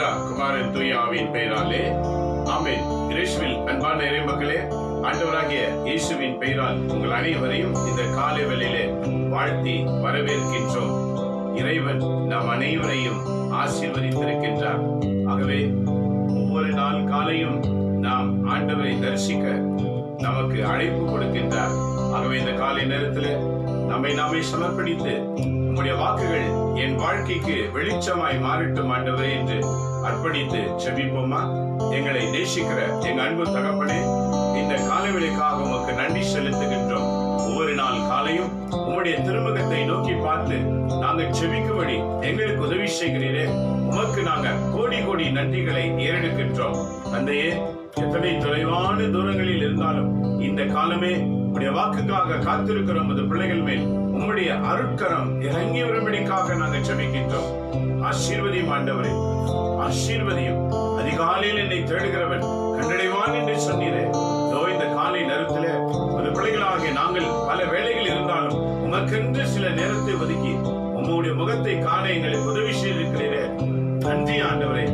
பிதா குமாரன் தூய ஆவியின் பெயராலே ஆமென். இயேசுவில் அன்பான இறை மக்களே, ஆண்டவராகிய இயேசுவின் பெயரால் உங்கள் அனைவரையும் இந்த காலை வேளையிலே வாழ்த்தி வரவேற்கின்றோம். இறைவன் நம் அனைவரையும் ஆசீர்வதித்திருக்கின்றார். ஆகவே ஒவ்வொரு நாள் காலையும் நாம் ஆண்டவரை தரிசிக்க நமக்கு அழைப்பு கொடுக்கின்றார். ஆகவே இந்த காலை நேரத்தில் நம்மை நாமே சமர்ப்பணித்து உங்களுடைய வாக்குகள் என் வாழ்க்கைக்கு வெளிச்சமாய் மாறட்டும் ஆண்டவரே என்று அர்ப்பணித்து செபிப்போமா? எங்களை நேசிக்கிற எங்க அன்பு தகப்பனே, இந்த காலைவேளைக்காக உமக்கு நன்றி செலுத்துகின்றோம். ஒவ்வொரு நாள் காலையும் உம்முடைய திருமுகத்தை நோக்கி பார்த்து நாங்கள் செபிக்கும்படி எங்களுக்கு உதவி செய்கிறீரே, உமக்கு நாங்கள் கோடி கோடி நன்றிகளை ஏறெடுக்கின்றோம். தந்தையே, எத்தனை தொலைவான தூரங்களில் இருந்தாலும் இந்த காலமே உம்முடைய வாக்குக்காக காத்திருக்கிற உமது பிள்ளைகள் மேல் உம்முடைய அருட்கரம் இறங்கி வரும்படிக்காக நாங்கள் ஜெபிக்கின்றோம். ஆசீர்வதியும் ஆண்டவரே, ஆசீர்வதியும். அதிகாலையில் என்னை தேடுகிறவன் கண்டடைவான் என்று சொன்னீரே. இந்த காலை நேரத்தில் ஒரு பிள்ளைகளாகிய நாங்கள் பல வேளைகள் இருந்தாலும் உமக்கென்று சில நேரத்தை ஒதுக்கி உம்முடைய முகத்தை காண எங்களுக்கு உதவி செய்திருக்கிறீரே. நன்றி ஆண்டவரே,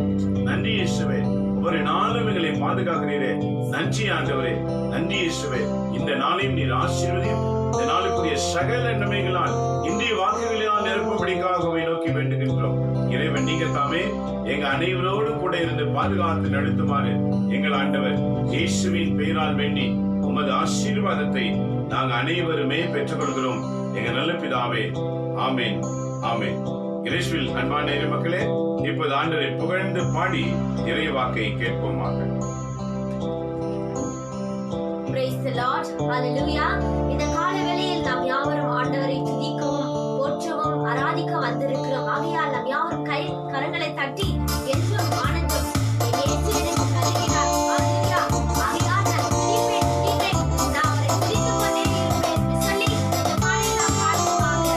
நன்றி இயேசுவே. ஒவ்வொரு நாளும் எங்களை பாதுகாக்கிறீரே. நன்றி ஆண்டவரே, நன்றி இயேசுவே. இந்த நாளையும் நீர் ஆசீர்வதியும். இந்த நாளுக்குரிய சகல நன்மைகளால் இந்திய வாக்குகளால் நிரப்பும்படிக்காகவே நோக்கி வேண்டுகின்றோம். இறைவன் நீங்க தாமே எங்க அனைவரோடும் கூட இருந்து பாதுகாத்து நடத்துமாறு எங்கள் ஆண்டவர் இயேசுவின் பெயரால் வேண்டி உமது ஆசீர்வாதத்தை நாங்கள் அனைவருமே பெற்றுக் கொள்கிறோம். எங்க நல்ல பிதாவே, ஆமேன், ஆமேன். இயேசுவில் அன்பான இறை மக்களே, இப்போது ஆண்டவரை புகழ்ந்து பாடி இறை வாக்கை கேட்போமாக. Praise the Lord. Hallelujah. இந்த கால வேளையில் நாம் யாவரும் ஆண்டவரை துதிக்கவும் போற்றவும் ஆராதிக்க வந்திருக்கிறோம். ஆகையால் நாம் யாவரும் கரங்களை தட்டி என்றும் ஆனந்தம் இயேசுவிற்கு தருகிறார். ஹalleluya. ஆகையால் நான் துதிப்பேன், நான் அவரை துதித்துக் கொண்டே இருப்பேன் சொல்லி இந்த பாடலை நாம் பாடுவோமாக.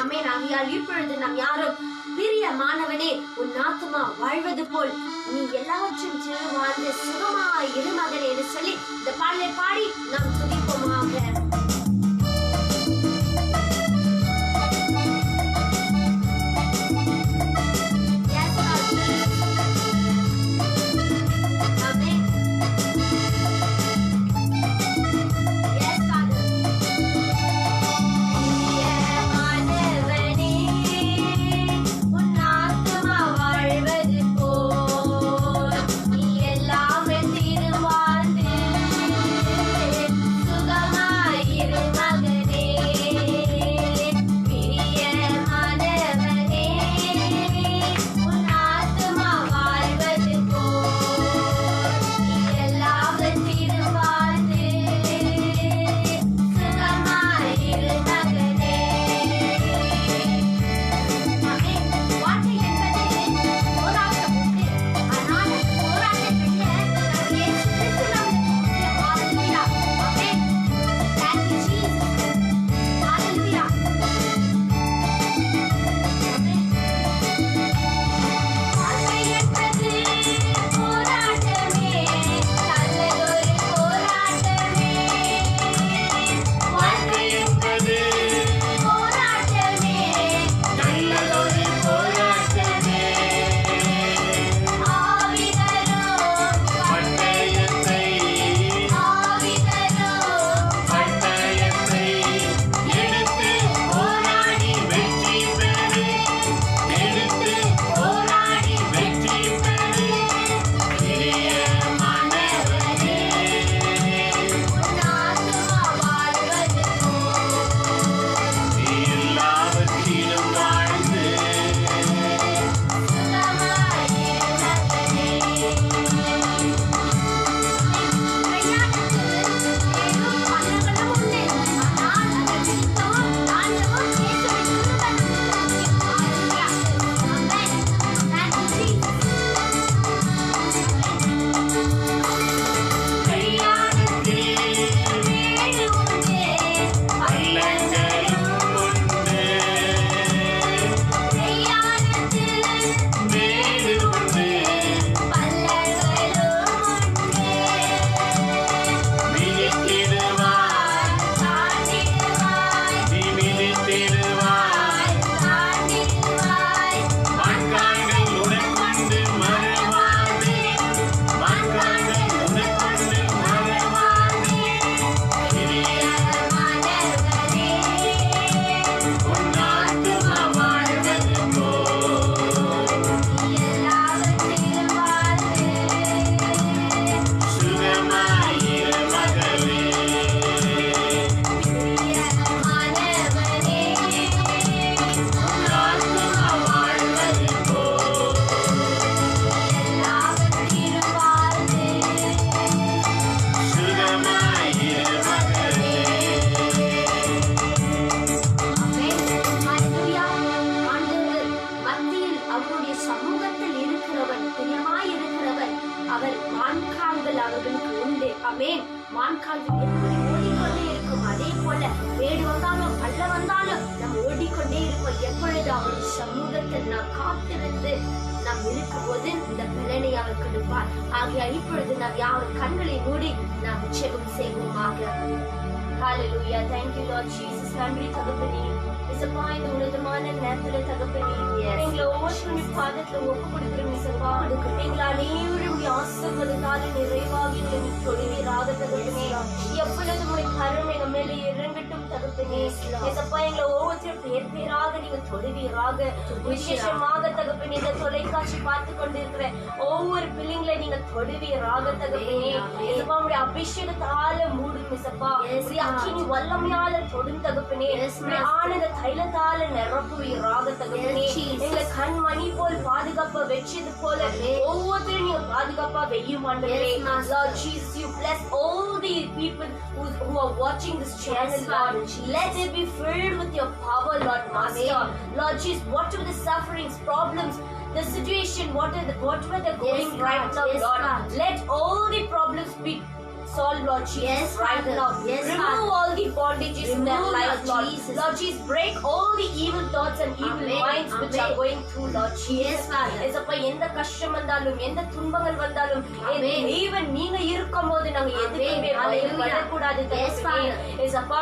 ஆமென். ஆகையால் இப்பொழுது நாம் யாரும் பிரியமானவனே, உன் ஆத்துமா வாழ்வது போல் நீ எல்லாவற்றையும் சிறு வாழ்ந்து சுகமாய் இரு மகனே என்று சொல்லி இந்த பாடலை பாடி நாம் துதிப்போமாக. ஆமென். மான்கால்கள் எப்படி ஓடிக்கொண்டே இருக்கும், அதே போல வேடு வந்தாலும் பள்ள வந்தாலும் நாம் ஓடிக்கொண்டே இருப்போம். எப்பொழுது அவருடைய சமூகத்தில் நாம் காத்திருந்து நாம் இருக்கும் போது இந்த பலனை அவர் கொடுப்பார். ஆகிய இப்பொழுது நாம் யாரும் கண்களை மூடி நாம் ஜெபம் செய்வோமாக. Hallelujah. Thank you Lord Jesus. நன்றி தகப்பனே. இசப்பா இந்த உன்னதமான நேரத்துல தகப்பனே எங்களை ஒவ்வொருத்தரும் பாதத்துல ஒப்பு கொடுக்கிறோம் இசப்பா. எங்களை அனைவரும் ஆசீர்வாதத்தால நிறைவாகி எங்களை தொழுவீராக தகப்பனே. எப்பொழுது உடைய கருணை எங்க மேல இறங்கட்டும் தகப்பனே. இசப்பா எங்களை ஒவ்வொருத்தரும் பேர் பேராக நீங்க தொழுவீராக. விசேஷமாக தகப்பனே இந்த தொலைக்காட்சி பார்த்து கொண்டிருக்கிற ஒவ்வொரு பிள்ளைங்களை நீங்க தொழுவீராக தகப்பனே. இசப்பா உடைய அபிஷேகத்தால மூடும் இசப்பா. அக்கினி வல்லமையால தொடும் தகப்பனே. ஆனந்த தைலத்தால நிரப்புவீராக தகப்பனே. எங்களை கண்மணி போல் பாதுகாப்பா வச்சது போல ஒவ்வொருத்தரும் நீங்க பாதுகாப்பா வெய்யும் ஆண்டவரே. Lord Jesus, you bless all the people who are watching this channel, Lord. Let it be filled with your power, Lord Master. Lord Jesus, whatever the sufferings, problems, the situation, whatever they're going right now, Lord, let all the problems be solve, Lord Jesus, Yes, right Father. now. Yes, Remove Father. all the bondages in their Remove, lives, Lord Lord. Jesus. Lord Jesus, break all the evil thoughts and evil Amen. minds which Amen. are going through, Lord Jesus. Yes, Father. ஏசப்பா, எந்த கஷ்டம் வந்தாலும் எந்த துன்பங்கள் வந்தாலும் Amen. தேவன் நீங்க இருக்கும்போது நாங்க எதுக்குமே Amen. Hallelujah. பயப்படக்கூடாது Yes, தகப்பனே. Father. ஏசப்பா,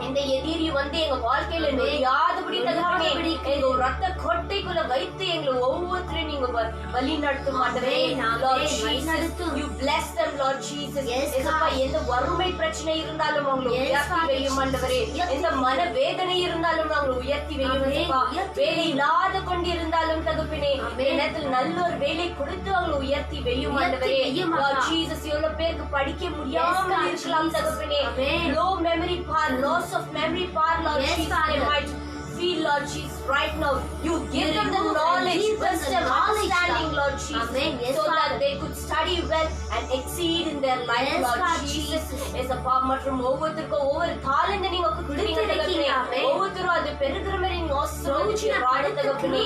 இந்த எதிரி வந்து எங்க வாழ்க்கையில Amen. நொடியாதபடி தகப்பனே, நொடியாதபடி எங்க ரத்த கொட்டைக்குள்ள வைத்து எங்களை ஒவ்வொருத்தரையும் நீங்க வழி நடத்தும் ஆண்டவரே. Amen. Lord Amen. வழி Jesus, நடத்தும். you bless them, Lord Jesus. Yes, ஏசப்பா, God. எந்த வறுமை பிரச்சனை இருந்தாலும் அவங்களை Yes, உயர்த்தி Father. வையும் ஆண்டவரே. உயர்த்தி எந்த மன வேதனை இருந்தாலும் அவங்களை உயர்த்தி வையும் Amen. ஏசப்பா. உயர்த்தி வேலை இல்லாத கொண்டிருந்தாலும் தகப்பனே, Amen. நேரத்தில் நல்ல ஒரு வேலை கொடுத்து அவங்களை உயர்த்தி வையும் உயர்த்தி ஆண்டவரே. வையும் Lord அப்பா. Jesus, எவ்வளவு பேருக்கு படிக்க Yes, முடியாமல் God, இருக்கலாம் Jesus. தகப்பனே. Amen. Low memory power, loss of memory power, Lord Yes, Jesus, Father. they might feel, Lord Jesus, right now. You give You them the remove and knowledge, give them the wisdom, knowledge, understanding, God. Lord Jesus, Amen. Yes, so that Father. they could study well and exceed in their life, Yes, Lord God, Jesus. Jesus. ஏசப்பா, மற்றும் ஒவ்வொருத்தருக்கும் ஒவ்வொரு தாளந்த நீங்க கொடுத்திருக்கீங்க கொடுத்திருக்கீங்க, தகப்பனே. Amen. ஒவ்வொருத்தரும் அது பெருகிற மாதிரி நீங்க ஆசீர்வதிச்சு ராஜ தகப்பனே.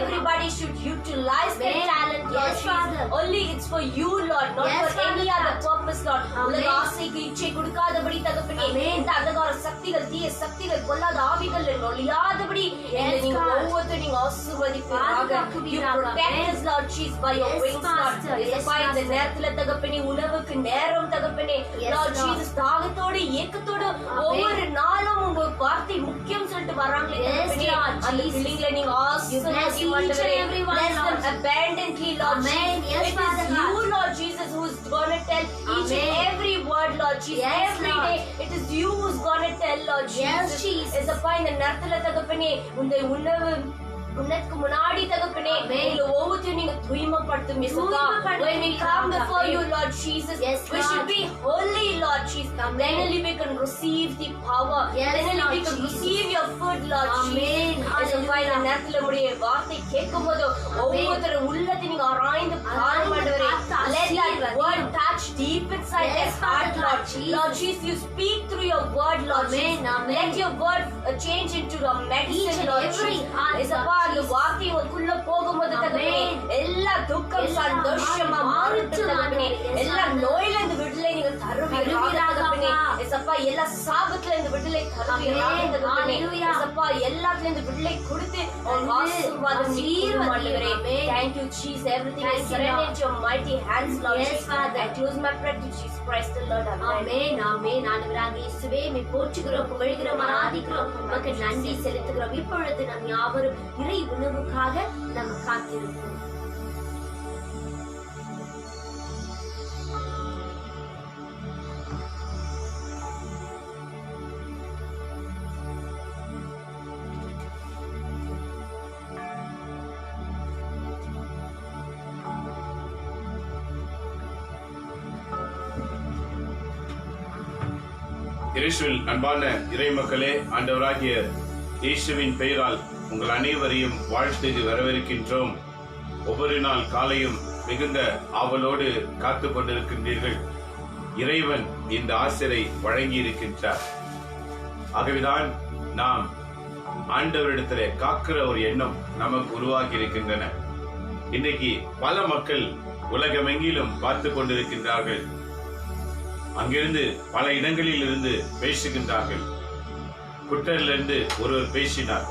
Everybody should utilize their Amen. talent, Lord Yes, Jesus. Father. Only it's for you, Lord, not Yes, for any Father. other purpose, Lord. Amen. உலக ஆசைக்கு இச்சை கொடுக்காதபடி தகப்பனே. Amen. இந்த அந்தகார சக்திகள், தீய சக்திகள், பொல்லாத ஆவிகள் நொழியாதபடி எங்களை நீங்க God. ஒவ்வொருத்தரும் நீங்க ஆசீர்வதிப்பீராக. You பாதுகாப்பீராக. protect us, Lord Jesus, by your Yes, wings, Lord. Master. Yes, ஏசப்பா, இந்த Master. நேரத்துல தகப்பனே, உணவுக்கு நேரம் தகப்பனே. Yes, Lord Lord. Jesus, தாகத்தோடு ஏக்கத்தோடு ஒவ்வொரு நாளும் உங்க வார்த்தை முக்கியம் சொல்லிட்டு வராங்களே Yes, தகப்பனே. Lord அந்த Jesus. பிள்ளைங்களை நீங்க You bless each and ஆசீர்வதிப்பீராக. every one, Bless them Lord. abundantly, Lord Amen. Jesus. Yes, It Father is God. you, Lord Jesus, who's gonna tell each and Amen. every word, Lord Jesus. Yes, Every Lord. day, it is you who's gonna tell, Lord Yes, Jesus. Jesus. ஏசப்பா, இந்த நேரத்துல தகப்பனே, இந்த உணவு உனக்கு முன்னாடி தகப்பனே, Amen. எங்களை ஒவ்வொருத்தரையும் நீங்க தூய்மைப்படுத்தும் ஏசப்பா. தூய்மைப்படுத்தும் When we come ஏசப்பா. before you, Lord Jesus, Yes, we Lord. should be holy, Lord Jesus. Amen. Then only we can receive the power. Yes, Then only we Lord can Jesus. receive your food, Lord Amen. Jesus. ஏசப்பா, இந்த நேரத்துல உடைய வார்த்தை கேட்கும்போது ஒவ்வொருத்தர உள்ளத்தை நீங்க ஆராய்ந்து பாருங்க ஆண்டவரே. Let that word touch deep inside Yes, their heart, Father Lord God, Jesus. Lord Jesus, you speak through your word, Lord Amen, Jesus. amen. Let your word change into a medicine, Each and Lord every Jesus. heart, ஏசப்பா, Lord அந்த Jesus. வார்த்தை உங்களுக்குள்ள போகும்போது தகப்பனே, Amen. எல்லா துக்கம் எல்லா சந்தோஷமா மாறும், மாறும் தகப்பனே. Yes, எல்லா Father. நோயில இருந்து விடுதலை நீங்க தருவீராக தருவீராக, தகப்பனே. அப்பா. ஏசப்பா, எல்லா சாபத்துல இருந்து விடுதலை தருவீராக Amen. தகப்பனே. Hallelujah. ஏசப்பா, எல்லாத்துல இருந்து விடுதலை கொடுத்து உங்க Amen. ஆசீர்வாதம் ஆசீர்வதியும், ஆண்டவரே. Amen. Thank you, Jesus. Everything is Thank you, surrendered Lord. into your mighty hands, Lord Yes, Jesus. Father. I close my prayer to Jesus Christ the Lord. Amen. ஆமென் ஆமென். ஆண்டவராகிய இயேசுவே, உம்மை போற்றுகிறோம், புகழ்கிறோம், ஆராதிக்கிறோம், உமக்கு நன்றி செலுத்துகிறோம். இப்பொழுது நாம் யாவரும் இறை உணவுக்காக நாம் காத்திருப்போம். இயேசுவில் அன்பான இறை மக்களே, ஆண்டவராகிய இயேசுவின் பெயரால் உங்கள் அனைவரையும் வாழ்த்து வரவேற்கின்றோம். ஒவ்வொரு நாள் காலையும் மிகுந்த ஆவலோடு காத்து கொண்டிருக்கின்றீர்கள். இறைவன் இந்த ஆசிரை வழங்கி இருக்கின்றார். ஆகவேதான் நாம் ஆண்டவரிடத்திலே காக்கிற ஒரு எண்ணம் நமக்கு உருவாகி இருக்கின்றன. இன்றைக்கு பல மக்கள் உலகமெங்கிலும் பார்த்து கொண்டிருக்கின்றார்கள். அங்கிருந்து பல இடங்களில் இருந்து பேசுகின்றார்கள். குட்டரிலிருந்து ஒருவர் பேசினார்,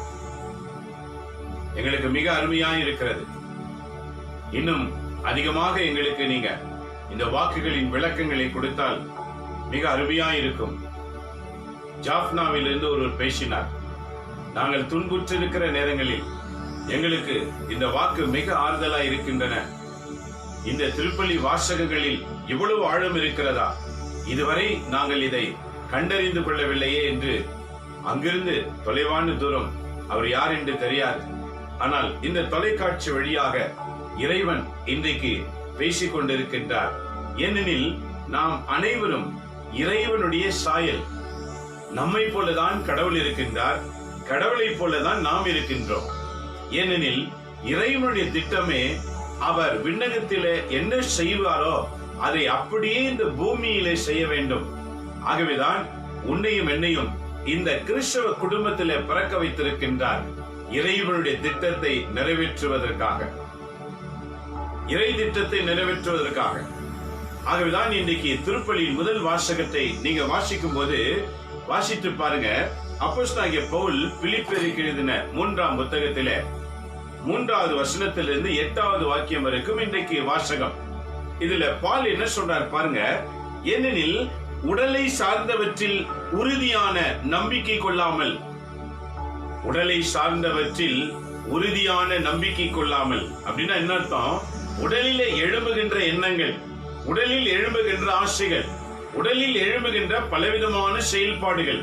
எங்களுக்கு மிக அருமையாக இருக்கிறது, இன்னும் அதிகமாக எங்களுக்கு நீங்க இந்த வாக்குகளின் விளக்கங்களை கொடுத்தால் மிக அருமையாக இருக்கும். ஜாஃப்னாவில் இருந்து ஒருவர் பேசினார், நாங்கள் துன்புற்றிருக்கிற நேரங்களில் எங்களுக்கு இந்த வாக்கு மிக ஆறுதலாய் இருக்கின்றன. இந்த திருப்பலி வாசகங்களில் இவ்வளவு ஆழம் இருக்கிறதா, இதுவரை நாங்கள் இதை கண்டறிந்து கொள்ளவில்லையே என்று அங்கிருந்து தொலைவான தூரம், அவர் யார் என்று தெரியாது, ஆனால் இந்த தொலைக்காட்சி வழியாக இறைவன் இன்றைக்கு பேசிக் கொண்டிருக்கின்றார். ஏனெனில் நாம் அனைவரும் இறைவனுடைய சாயல். நம்மை போலதான் கடவுள் இருக்கின்றார், கடவுளை போலதான் நாம் இருக்கின்றோம். ஏனெனில் இறைவனுடைய திட்டமே அவர் விண்ணகத்திலே என்ன செய்வாரோ அதை அப்படியே இந்த பூமியிலே செய்ய வேண்டும். ஆகவேதான் உன்னையும் என்னையும் இந்த கிறிஸ்தவ குடும்பத்திலே பிறக்க வைத்திருக்கின்றார், இறைவனுடைய திட்டத்தை நிறைவேற்றுவதற்காக, இறை திட்டத்தை நிறைவேற்றுவதற்காக. ஆகவேதான் இன்றைக்கு திருப்பலியின் முதல் வாசகத்தை நீங்க வாசிக்கும் போது வாசித்து பாருங்க. அப்போஸ்தலனாகிய பவுல் பிலிப்பியருக்கு எழுதின 3ஆம் புத்தகத்திலே 3வது வசனத்திலிருந்து 8வது வாக்கியம் வரைக்கும் இன்றைக்கு வாசகம். இதுல பால் என்ன சொல்றார் பாருங்க. ஏனெனில் உடலை சார்ந்தவற்றில் உறுதியான நம்பிக்கை கொள்ளாமல், உடலை சார்ந்தவற்றில் உறுதியான நம்பிக்கை கொள்ளாமல் அப்படின்னா என்ன அர்த்தம்? உடலிலே எழும்புகின்ற எண்ணங்கள், உடலில் எழும்புகின்ற ஆசைகள், உடலில் எழும்புகின்ற பலவிதமான செயல்பாடுகள்,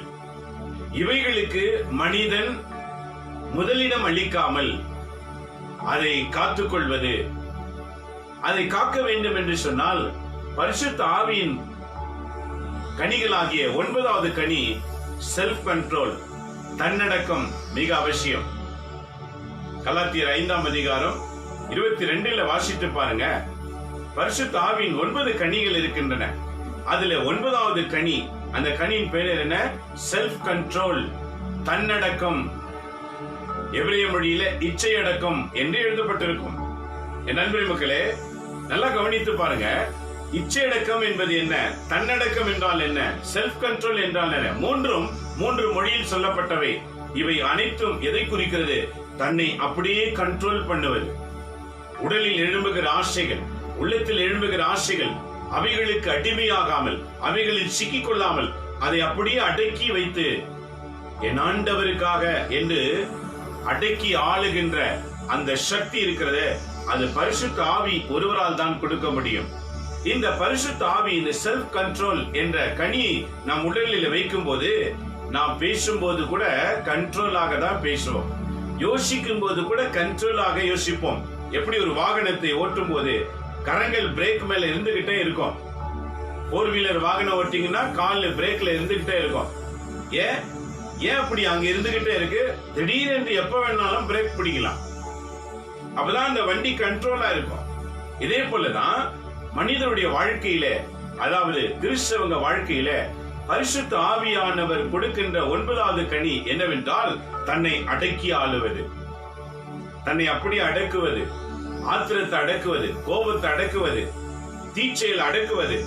இவைகளுக்கு மனிதன் முதலிடம் அளிக்காமல் அதை காத்துக்கொள்வது. அதை காக்க வேண்டும் என்று சொன்னால் பரிசுத்த ஆவியின் கனிகளாகிய 9வது கனி செல்ஃப் கண்ட்ரோல், தன்னடக்கம் மிக அவசியம். கலாத்தியர் 5ஆம் அதிகாரம் 22 வாசித்து பாருங்க. பரிசுத்த ஆவியின் 9 கனிகள் இருக்கின்றன. அதுல 9வது கனி, அந்த கனியின் பெயர் என்ன? செல்ஃப் கண்ட்ரோல், தன்னடக்கம். எபிரேய மொழியில இச்சையடக்கம் என்று எழுதப்பட்டிருக்கும். என் நண்பர் மக்களே, நல்லா கவனித்து பாருங்க. இச்சையடக்கம் என்பது என்ன? தன்னடக்கம் என்றால் என்ன? செல்ஃப் கண்ட்ரோல் என்றால் என்ன? மூன்றும் 3 மொழியில் சொல்லப்பட்டவை. இவை அனைத்தும் எதை குறிக்கிறது? தன்னை அப்படியே கண்ட்ரோல் பண்ணுவது. உடலில் எழும்புகிற ஆசைகள், உள்ளத்தில் எழும்புகிற ஆசைகள், அவைகளுக்கு அடிமையாகாமல், அவைகளில் சிக்கிக் கொள்ளாமல், அதை அப்படியே அடக்கி வைத்து என் ஆண்டவருக்காக என்று அடக்கி ஆளுகின்ற அந்த சக்தி இருக்கிறது. அது பரிசுத்த ஆவி ஒருவரால் தான் கொடுக்க முடியும். இந்த பரிசுத்த ஆவி, இந்த செல்ஃப் கண்ட்ரோல் என்ற கனியை நம் உடலில் வைக்கும் போது, நாம் பேசும்போது கூட கண்ட்ரோலாக தான் பேசுவோம். யோசிக்கும் போது கூட கண்ட்ரோலாக யோசிப்போம். எப்படி ஒரு வாகனத்தை ஓட்டும் போது கரங்கள் பிரேக் மேல இருந்துகிட்டே இருக்கும். 4 வீலர் வாகனம் ஓட்டிங்கன்னா கால் பிரேக்ல இருந்துகிட்டே இருக்கும். ஏன் அப்படி அங்க இருந்துகிட்டே இருக்கு? திடீரென்று எப்ப வேணாலும் பிரேக் பிடிக்கலாம். அப்பதான் அந்த வண்டி கண்ட்ரோலா இருக்கும். இதே போலதான் மனிதனுடைய வாழ்க்கையில, அதாவது கிறிஸ்தவங்க வாழ்க்கையில பரிசுத்த ஆவியானவர் கொடுக்கின்ற 9வது கனி என்னவென்றால் தன்னை அடக்கி ஆளுவது, தன்னை அப்படியே அடக்குவது, ஆத்திரத்தை அடக்குவது, கோபத்தை அடக்குவது, தீச்செயல் அடக்குவது,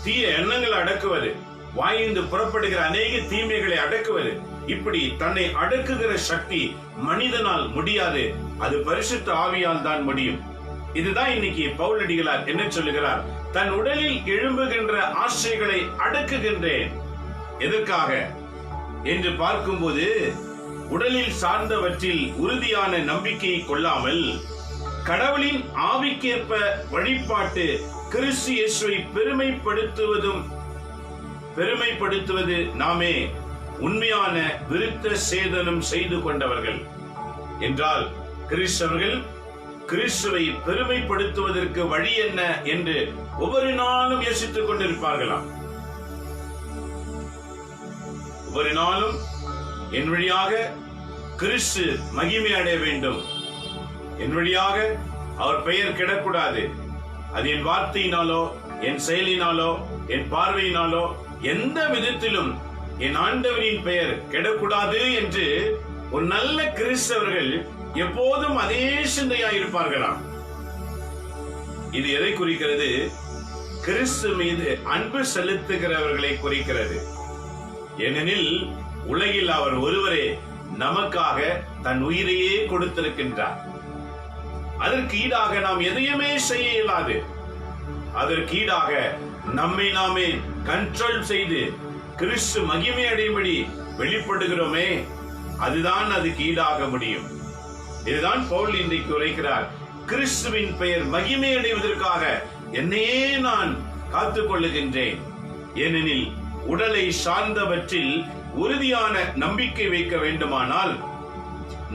தீய எண்ணங்களை அடக்குவது, வாய்ந்து புறப்படுகிற அநேக தீமைகளை அடக்குவது. இப்படி தன்னை அடக்குகிற சக்தி மனிதனால் முடியாது. அது பரிசுத்த ஆவியால் தான் முடியும். இதுதான் இன்னைக்கு பவுலடிகளார் என்ன சொல்லுகிறார்? தன் உடலில் எழும்புகின்ற ஆசைகளை அடக்குகின்றேன். எதற்காக என்று பார்க்கும்போது, உடலில் சார்ந்தவற்றில் உறுதியான நம்பிக்கையை கொள்ளாமல் கடவுளின் ஆவிக்கேற்ப வழிபாட்டு கிறிஸ்து இயேசுவை பெருமைப்படுத்துவது நாமே உண்மையான விருத்த சேதனம் செய்து கொண்டவர்கள் என்றால், கிறிஸ்தவர்கள் கிறிஸ்துவை பெருமைப்படுத்துவதற்கு வழி என்ன என்று ஒவ்வொரு நாளும் யோசித்துக் கொண்டிருப்பார்களாம். ஒவ்வொரு நாளும் என் வழியாக கிறிஸ்து மகிமை அடைய வேண்டும், என் வழியாக அவர் பெயர் கெடக்கூடாது, அது என் வார்த்தையினாலோ என் செயலினாலோ என் பார்வையினாலோ எந்த விதத்திலும் என் ஆண்டவரின் பெயர் கெடக்கூடாது என்று ஒரு நல்ல கிறிஸ்தவர்கள் எப்போதும் அதே சிந்தையா இருப்பார்களாம். இது எதை குறிக்கிறது? கிறிஸ்து மீது அன்பு செலுத்துகிறவர்களை குறிக்கிறது. ஏனெனில் உலகில் அவர் ஒருவரே நமக்காக தன் உயிரையே கொடுத்திருக்கின்றார். அதற்கு ஈடாக நாம் எதையுமே செய்ய இயலாது. அதற்கு ஈடாக நம்மை நாமே கண்ட்ரோல் செய்து கிறிஸ்து மகிமை அடையும்படி வெளிப்படுகிறோமே, அதுதான் அதுக்கு ஈடாக முடியும். இதுதான் பவுல் இன்றைக்கு உரைக்கிறார். கிறிஸ்துவின் பெயர் மகிமை அடைவதற்காக என்னையே நான் காத்துக் கொள்ளுகின்றேன். ஏனெனில் உடலை சார்ந்தவற்றில் உறுதியான நம்பிக்கை வைக்க வேண்டுமானால்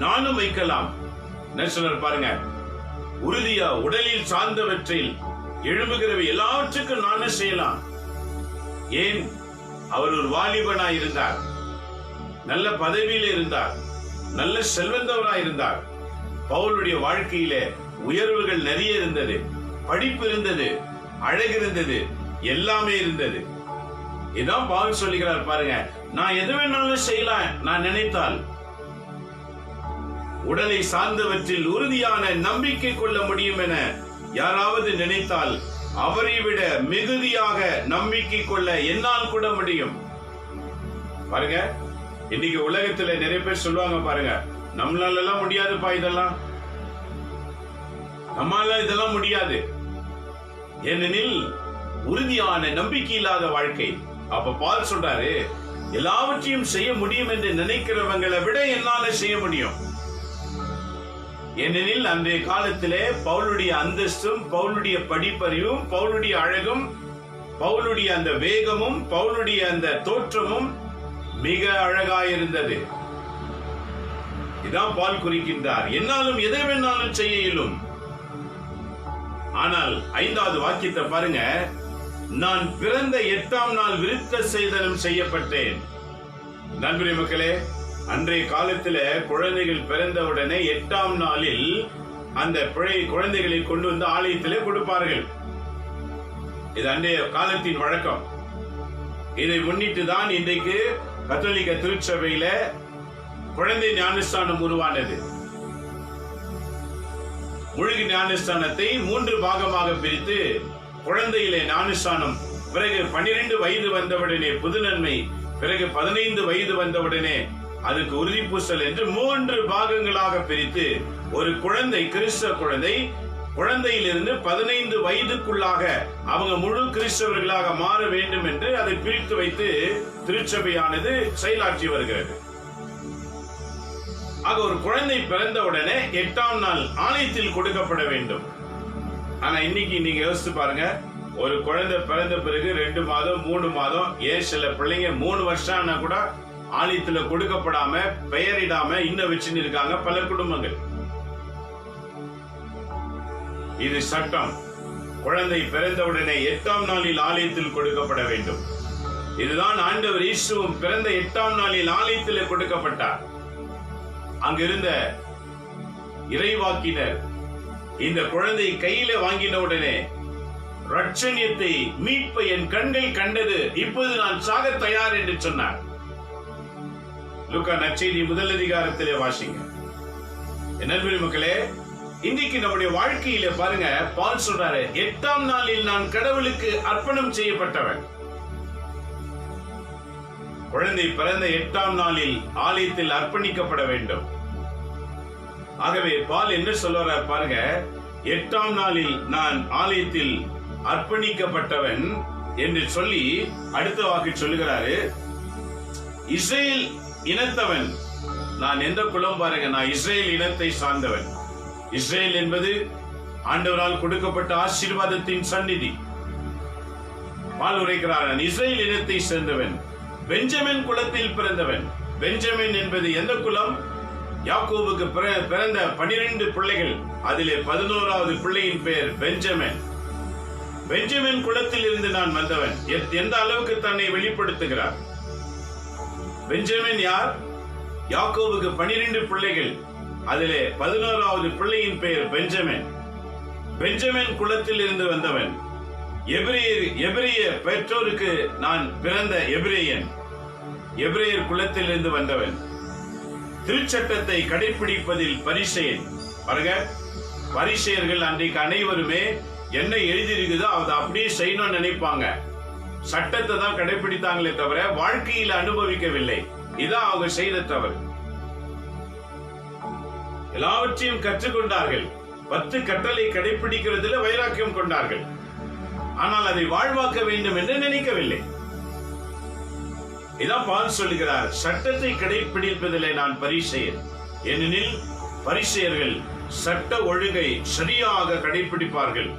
நானும் வைக்கலாம். நெசலர் பாருங்க, உறுதியா உடலில் சார்ந்தவற்றில் எழும்புகிறவை எல்லாவற்றுக்கும் நானும் செய்யலாம். ஏன்? அவர் ஒரு வாலிபனாய் இருந்தார், நல்ல பதவியில இருந்தார், நல்ல செல்வந்தவராய் இருந்தார். பவுலுடைய வாழ்க்கையில உயர்வுகள் நிறைய இருந்தது, படிப்பு இருந்தது, அழகு இருந்தது, எல்லாமே இருந்தது. இதான் பவுல் சொல்லுகிறார் பாருங்க, நான் எது வேணாலும் செய்யலாம் நான் நினைத்தால். உடலை சார்ந்தவற்றில் உறுதியான நம்பிக்கை கொள்ள முடியும் என யாராவது நினைத்தால் அவரை விட மிகுதியாக நம்பிக்கை கொள்ள என்னால் கூட முடியும். பாருங்க, இன்னைக்கு உலகத்துல நிறைய பேர் சொல்லுவாங்க பாருங்க, நம்மளால எல்லாம் முடியாதுப்பா, இதெல்லாம் நம்மளால இதெல்லாம் முடியாது. ஏனெனில் உறுதியான நம்பிக்கை இல்லாத வாழ்க்கை. அப்ப பால் சொல்றாரு, எல்லாவற்றையும் செய்ய முடியும் என்று நினைக்கிறவங்களை விட என்னால செய்ய முடியும். ஏனெனில் அன்றைய காலத்திலே பவுலுடைய அந்தஸ்தும், பவுலுடைய படிப்பறிவும், பவுலுடைய அழகும், பவுலுடைய அந்த வேகமும், பவுலுடைய அந்த தோற்றமும் மிக அழகாயிருந்தது. இதான் பால் குறிக்கின்றார், என்னாலும் எதை வேணாலும் செய்ய இயலும். ஆனால் 5வது வாக்கியத்தை பாருங்க, நான் பிறந்த 8ஆம் நாள் விருத்த சேதனம் செய்யப்பட்டேன். நண்பரே மக்களே, அன்றைய காலத்துல குழந்தைகள் பிறந்தவுடனே 8ஆம் நாளில் அந்த குழந்தைகளை கொண்டு வந்து ஆலயத்திலே கொடுப்பார்கள். இது அன்றைய காலத்தின் வழக்கம். இதை முன்னிட்டு தான் இன்றைக்கு கத்தோலிக்க திருச்சபையில குழந்தை ஞானஸ்தானம் உருவானது. முழுகு ஞானஸ்தானத்தை 3 பாகமாக பிரித்து குழந்தையிலே ஞானஸ்தானம், பிறகு 12 வயது வந்தவுடனே புது நன்மை, பிறகு 15 வயது வந்தவுடனே அதுக்கு உறுதி பூசல் என்று 3 பாகங்களாக பிரித்து ஒரு குழந்தை, கிறிஸ்தவ குழந்தை, குழந்தையிலிருந்து 15 வயதுக்குள்ளாக அவங்க முழு கிறிஸ்தவர்களாக மாற வேண்டும் என்று அதை பிரித்து வைத்து திருச்சபையானது செயலாற்றி வருகிறது. ஆக ஒரு குழந்தை பிறந்தவுடனே 8ஆம் நாள் ஆலயத்தில் கொடுக்கப்பட வேண்டும். ஆனா இன்னைக்கு நீங்க யோசிச்சு பாருங்க, ஒரு குழந்தை பிறந்த பிறகு 2 மாதம் 3 மாதம், ஏன் சில பிள்ளைங்க 3 வருஷம் ஆனா கூட ஆலயத்துல கொடுக்கப்படாம, பெயரிடாம இன்னும் வச்சுன்னு இருக்காங்க பல குடும்பங்கள். இது சட்டம். குழந்தை பிறந்தவுடனே 8ஆம் நாளில் ஆலயத்தில் கொடுக்கப்பட வேண்டும். இதுதான் ஆண்டவர் இயேசுவும் பிறந்த 8ஆம் நாளில் ஆலயத்தில் கொடுக்கப்பட்டார். அங்கிருந்த இறைவாக்கினர் இந்த குழந்தை கையில வாங்கின உடனே, ரட்சணியத்தை, மீட்பை என் கண்கள் கண்டது, இப்போது நான் சாக தயார் என்று சொன்னார். லூக்கா நற்செய்தி 1 அதிகாரத்திலே வாசிங்க. நண்பரே மக்களே, இன்றைக்கு நம்முடைய வாழ்க்கையில பாருங்க, பால் சொல்றாரு, 8ஆம் நாளில் நான் கடவுளுக்கு அர்ப்பணம் செய்யப்பட்டவன். குழந்தை பிறந்த 8ஆம் நாளில் ஆலயத்தில் அர்ப்பணிக்கப்பட வேண்டும். ஆகவே பால் என்ன சொல்றார் பாருங்க, 8ஆம் நாளில் நான் ஆலயத்தில் அர்ப்பணிக்கப்பட்டவன் என்று சொல்லி அடுத்த வாக்கு சொல்லுகிறாரு, இஸ்ரேல் இனத்தவன். நான் எந்த குலம் பாருங்க, நான் இஸ்ரேல் இனத்தை சார்ந்தவன். இஸ்ரேல் என்பது ஆண்டவரால் கொடுக்கப்பட்ட ஆசீர்வாதத்தின் சந்நிதி. பால் உரைக்கிறார், நான் இஸ்ரேல் இனத்தை சேர்ந்தவன், பெஞ்சமின் குலத்தில் பிறந்தவன். பெஞ்சமின் என்பது எந்த குலம்? யாக்கோபுக்கு பிறந்த 12 பிள்ளைகள், அதிலே 11வது பிள்ளையின் பெயர் பெஞ்சமின். பெஞ்சமின் குலத்தில் இருந்து நான் வந்தவன். எந்த அளவுக்கு தன்னை வெளிப்படுத்துகிறார். பெஞ்சமின் யார்? யாக்கோபுக்கு 12 பிள்ளைகள், அதிலே 11வது பிள்ளையின் பெயர் பெஞ்சமின். பெஞ்சமின் குலத்தில் இருந்து வந்தவன். எபிரேய பெற்றோருக்கு நான் பிறந்த எபிரேயன். எபிரேயர் குலத்தில் இருந்து வந்தவன். திருச்சட்டத்தை கடைபிடிப்பதில் பரிசேயன். பாருங்க, பரிசேயர்கள் அன்றைக்கு அனைவருமே என்ன எழுதியிருக்குதோ அதை அப்படியே செய்யணும்னு நினைப்பாங்க. சட்டத்தை தான் கடைபிடித்தாங்களே தவிர வாழ்க்கையில அனுபவிக்கவில்லை. இதான் அவங்க செய்த தவறு. எல்லாவற்றையும் கற்றுக்கொண்டார்கள். 10 கட்டளை கடைபிடிக்கிறதுல வைராக்கியம் கொண்டார்கள். ஆனால் அதை வாழ்வாக்க வேண்டும் என்று நினைக்கவில்லை. இதான் பால் சொல்லுகிறார், சட்டத்தை கடைபிடிப்பதிலே நான் பரிசேயன். ஏனெனில் பரிசேயர்கள் சட்ட ஒழுங்கை சரியாக கடைபிடிப்பார்கள்.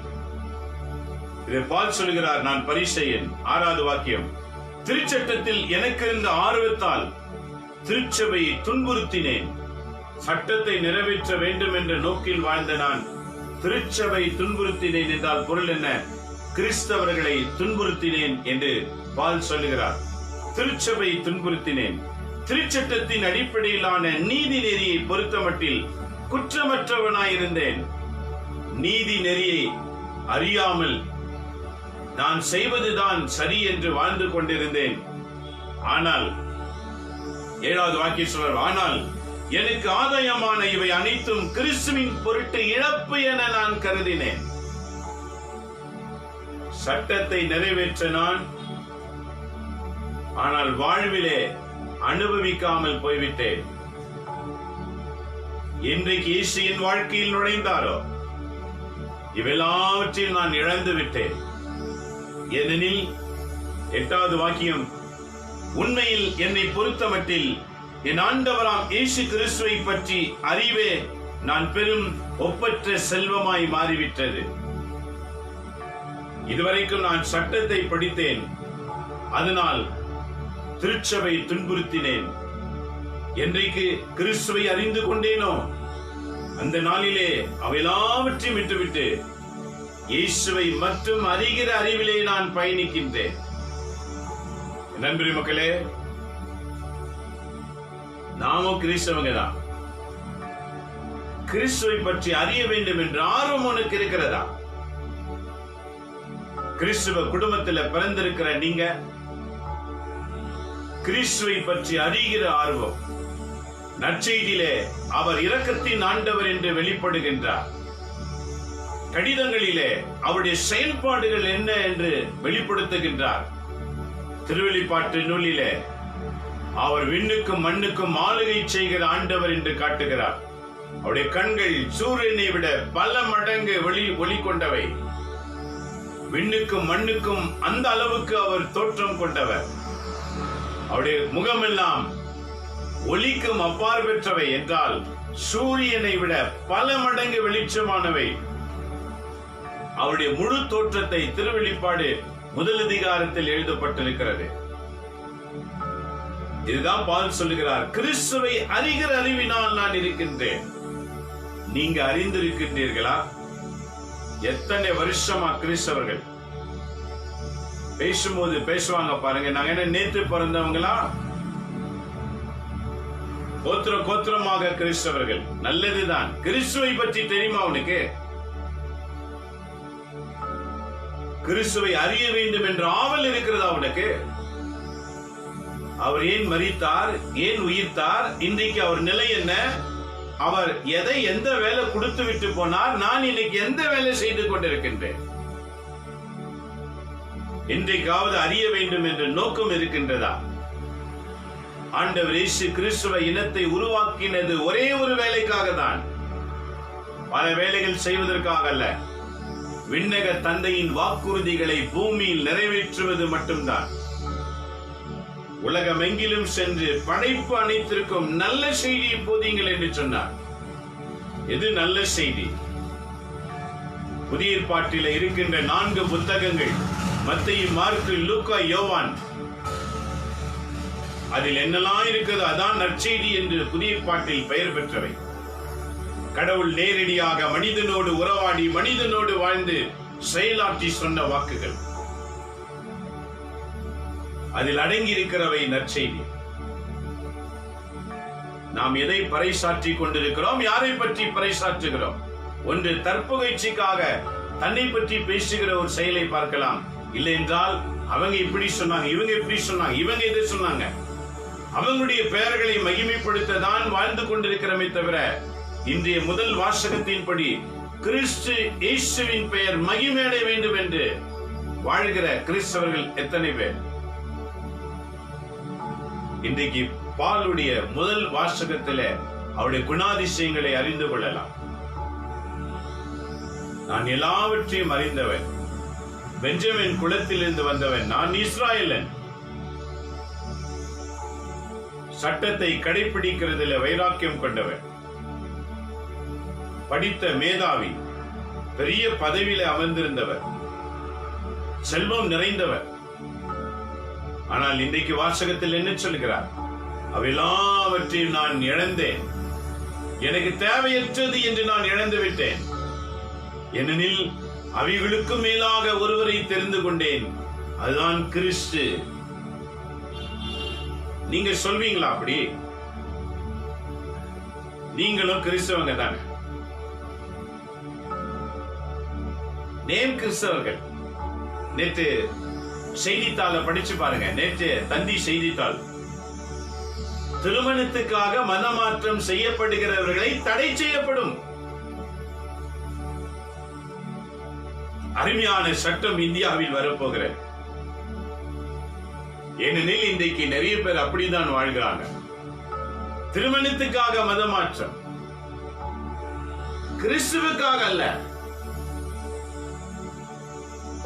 இதை பால் சொல்லுகிறார், நான் பரிசேயன். 6வது வாக்கியம், திருச்சட்டத்தில் எனக்கு இருந்த ஆர்வத்தால் திருச்சபையை துன்புறுத்தினேன். சட்டத்தை நிறைவேற்ற வேண்டும் என்ற நோக்கில் வாழ்ந்த நான் திருச்சபை துன்புறுத்தினேன் என்றால் பொருள் என்ன? கிறிஸ்தவர்களை துன்புறுத்தினேன் என்று பால் சொல்லுகிறார். திருச்சபை துன்புறுத்தினேன். திருச்சட்டத்தின் அடிப்படையிலான நீதி நெறியை பொறுத்தமட்டில் குற்றமற்றவனாயிருந்தேன். நீதி நெறியை அறியாமல் நான் செய்வதுதான் சரி என்று வாழ்ந்து கொண்டிருந்தேன். ஆனால் 7வது வாக்கியம் சொல்றார், ஆனால் எனக்கு ஆதாயமான இவை அனைத்தும் கிறிஸ்துவின் பொருட்டு இழப்பு என நான் கருதினேன். சட்டத்தை நிறைவேற்ற நான், ஆனால் வாழ்விலே அனுபவிக்காமல் போய்விட்டேன். இன்றைக்கு இயேசு என் வாழ்க்கையில் நுழைந்தாரோ, இவெல்லாவற்றையும் நான் இழந்து விட்டேன். ஏனெனில் 8வது வாக்கியம், உண்மையில் என்னை பொறுத்தமட்டில் என் ஆண்டவராம் இயேசு கிறிஸ்துவை பற்றி அறிவே நான் பெரும் ஒப்பற்ற செல்வமாய் மாறிவிட்டது. இதுவரைக்கும் நான் சட்டத்தை படித்தேன், அதனால் திருச்சபை துன்புறுத்தினேன். என்றைக்கு கிறிஸ்துவை அறிந்து கொண்டேனோ அந்த நாளிலே அவையெல்லாவற்றையும் விட்டுவிட்டு இயேசுவை மற்றும் அறிகிற அறிவிலே நான் பயணிக்கின்றேன். நண்பரே மக்களே, நாமும் கிறிஸ்தவங்க தான். கிறிஸ்துவை பற்றி அறிய வேண்டும் என்ற ஆர்வம் உனக்கு இருக்கிறதா? கிறிஸ்துவ குடும்பத்தில் பிறந்திருக்கிற நீங்க கிறிஸ்துவை பற்றி அறிகிற ஆர்வம், நற்செய்தியிலே அவர் இரக்கத்தின் ஆண்டவர் என்று வெளிப்படுகின்றார். கடிதங்களிலே அவருடைய செயல்பாடுகள் என்ன என்று வெளிப்படுத்துகின்றார். திருவெளிப்பாட்டு நூலிலே அவர் விண்ணுக்கும் மண்ணுக்கும் ஆளுகை செய்கிற ஆண்டவர் என்று காட்டுகிறார். அவருடைய கண்கள் சூரியனை விட பல மடங்கு ஒளி கொண்டவை. விண்ணுக்கும் மண்ணுக்கும் அந்த அளவுக்கு அவர் தோற்றம் கொண்டவர். அவருடைய முகமெல்லாம் ஒளிக்கும் அப்பார் பெற்றவை என்றால் சூரியனை விட பல மடங்கு வெளிச்சமானவை. அவருடைய முழு தோற்றத்தை திருவெளிப்பாடு 1 அதிகாரத்தில் எழுதப்பட்டிருக்கிறது. இதுதான் பவுல் சொல்லுகிறார், கிறிஸ்துவை அறிகிற அறிவினால் நான் இருக்கின்றேன். நீங்க அறிந்திருக்கின்றீர்களா? எத்தனை வருஷமா கிறிஸ்தவர்கள் பேசும்போது பேசுவாங்க பாருங்க, நாங்க என்ன நேற்று பிறந்தவங்களா? கோத்திரமாக கிறிஸ்தவர்கள். நல்லதுதான். கிறிஸ்துவை பற்றி தெரியுமா உனக்கு? கிறிஸ்துவை அறிய வேண்டும் என்ற ஆவல் இருக்கிறதா உனக்கு? அவர் ஏன் மரித்தார், ஏன் உயிர்த்தார், இன்றைக்கு அவர் நிலை என்ன, அவர் எதை எந்த வேலை கொடுத்து விட்டு போனார், நான் இன்னைக்கு எந்த வேலை செய்து கொண்டிருக்கின்றேன், இன்றைக்காவது அறிய வேண்டும் என்ற நோக்கம் இருக்கின்றதா? ஆண்டவர் இயேசு கிறிஸ்துவ இனத்தை உருவாக்கினது ஒரே ஒரு வேலைக்காக தான், பல வேலைகள் செய்வதற்காக அல்ல. விண்ணக தந்தையின் வாக்குறுதிகளை பூமியில் நிறைவேற்றுவது மட்டும்தான். உலகமெங்கிலும் சென்று படைப்பு அனைத்திற்கும் நல்ல செய்தியை போதியுங்கள் என்று சொன்னார். எது நல்ல செய்தி? புதிய ஏற்பாட்டில் இருக்கின்ற 4 புத்தகங்கள், மத்தேயு, மார்க்கு, லூக்கா, யோவான், அதில் என்னெல்லாம் இருக்கிறது அதான் நற்செய்தி என்று புதிய ஏற்பாட்டில் பெயர் பெற்றவை. கடவுள் நேரடியாக மனிதனோடு உறவாடி மனிதனோடு வாழ்ந்து செயலாற்றி சொன்ன வாக்குகள், அதில் அடங்கி இருக்கிறவை நற்செய்தி. நாம் எதை பறைசாற்றி கொண்டிருக்கிறோம்? யாரை பற்றி பறைசாற்றுகிறோம்? ஒன்று தற்புகழ்ச்சிக்காக தன்னை பற்றி பேசுகிற ஒரு செயலை பார்க்கலாம். இல்லை என்றால் அவங்க இப்படி சொன்னாங்க, இவங்க இப்படி சொன்னாங்க, இவங்க இதை சொன்னாங்க, அவங்களுடைய பெயர்களை மகிமைப்படுத்த தான் வாழ்ந்து கொண்டிருக்கிறோமே தவிர, இன்றைய முதல் வாசகத்தின்படி கிறிஸ்து இயேசுவின் பெயர் மகிமையடைய வேண்டும் என்று வாழ்கிற கிறிஸ்தவர்கள் எத்தனை பேர்? இன்றைக்கு பாலுடைய முதல் வாசகத்திலே அவருடைய குணாதிசயங்களை அறிந்து கொள்ளலாம். நான் எல்லாவற்றையும் அறிந்தவன், பெஞ்சமின் குலத்திலிருந்து வந்தவன், நான் இஸ்ராயலன், சட்டத்தை கடைபிடிக்கிறதில் வைராக்கியம் கொண்டவன், படித்த மேதாவி, பெரிய பதவியில அமர்ந்திருந்தவர், செல்வம் நிறைந்தவர். ஆனால் இன்றைக்கு வாசகத்தில் என்ன சொல்கிறார்? அவையெல்லாவற்றையும் நான் இழந்தேன், எனக்கு தேவையற்றது என்று நான் இழந்து விட்டேன், ஏனெனில் அவைகளுக்கு மேலாக ஒருவரை தெரிந்து கொண்டேன், அதுதான் கிறிஸ்து. நீங்க சொல்வீங்களா அப்படி? நீங்களும் கிறிஸ்தவங்க தானே, நேம் கிறிஸ்தவர்கள். நேற்று செய்தித்தாளை படிச்சு பாருங்க, நேற்று தந்தி செய்தித்தாள், திருமணத்துக்காக மதமாற்றம் செய்யப்படுகிறவர்களை தடை செய்யப்படும். அருமையான சட்டம் இந்தியாவில் வரப்போகிறது. ஏனெனில் இன்றைக்கு நிறைய பேர் அப்படித்தான் வாழ்கிறாங்க. திருமணத்துக்காக மதமாற்றம், கிறிஸ்துவுக்காக அல்ல.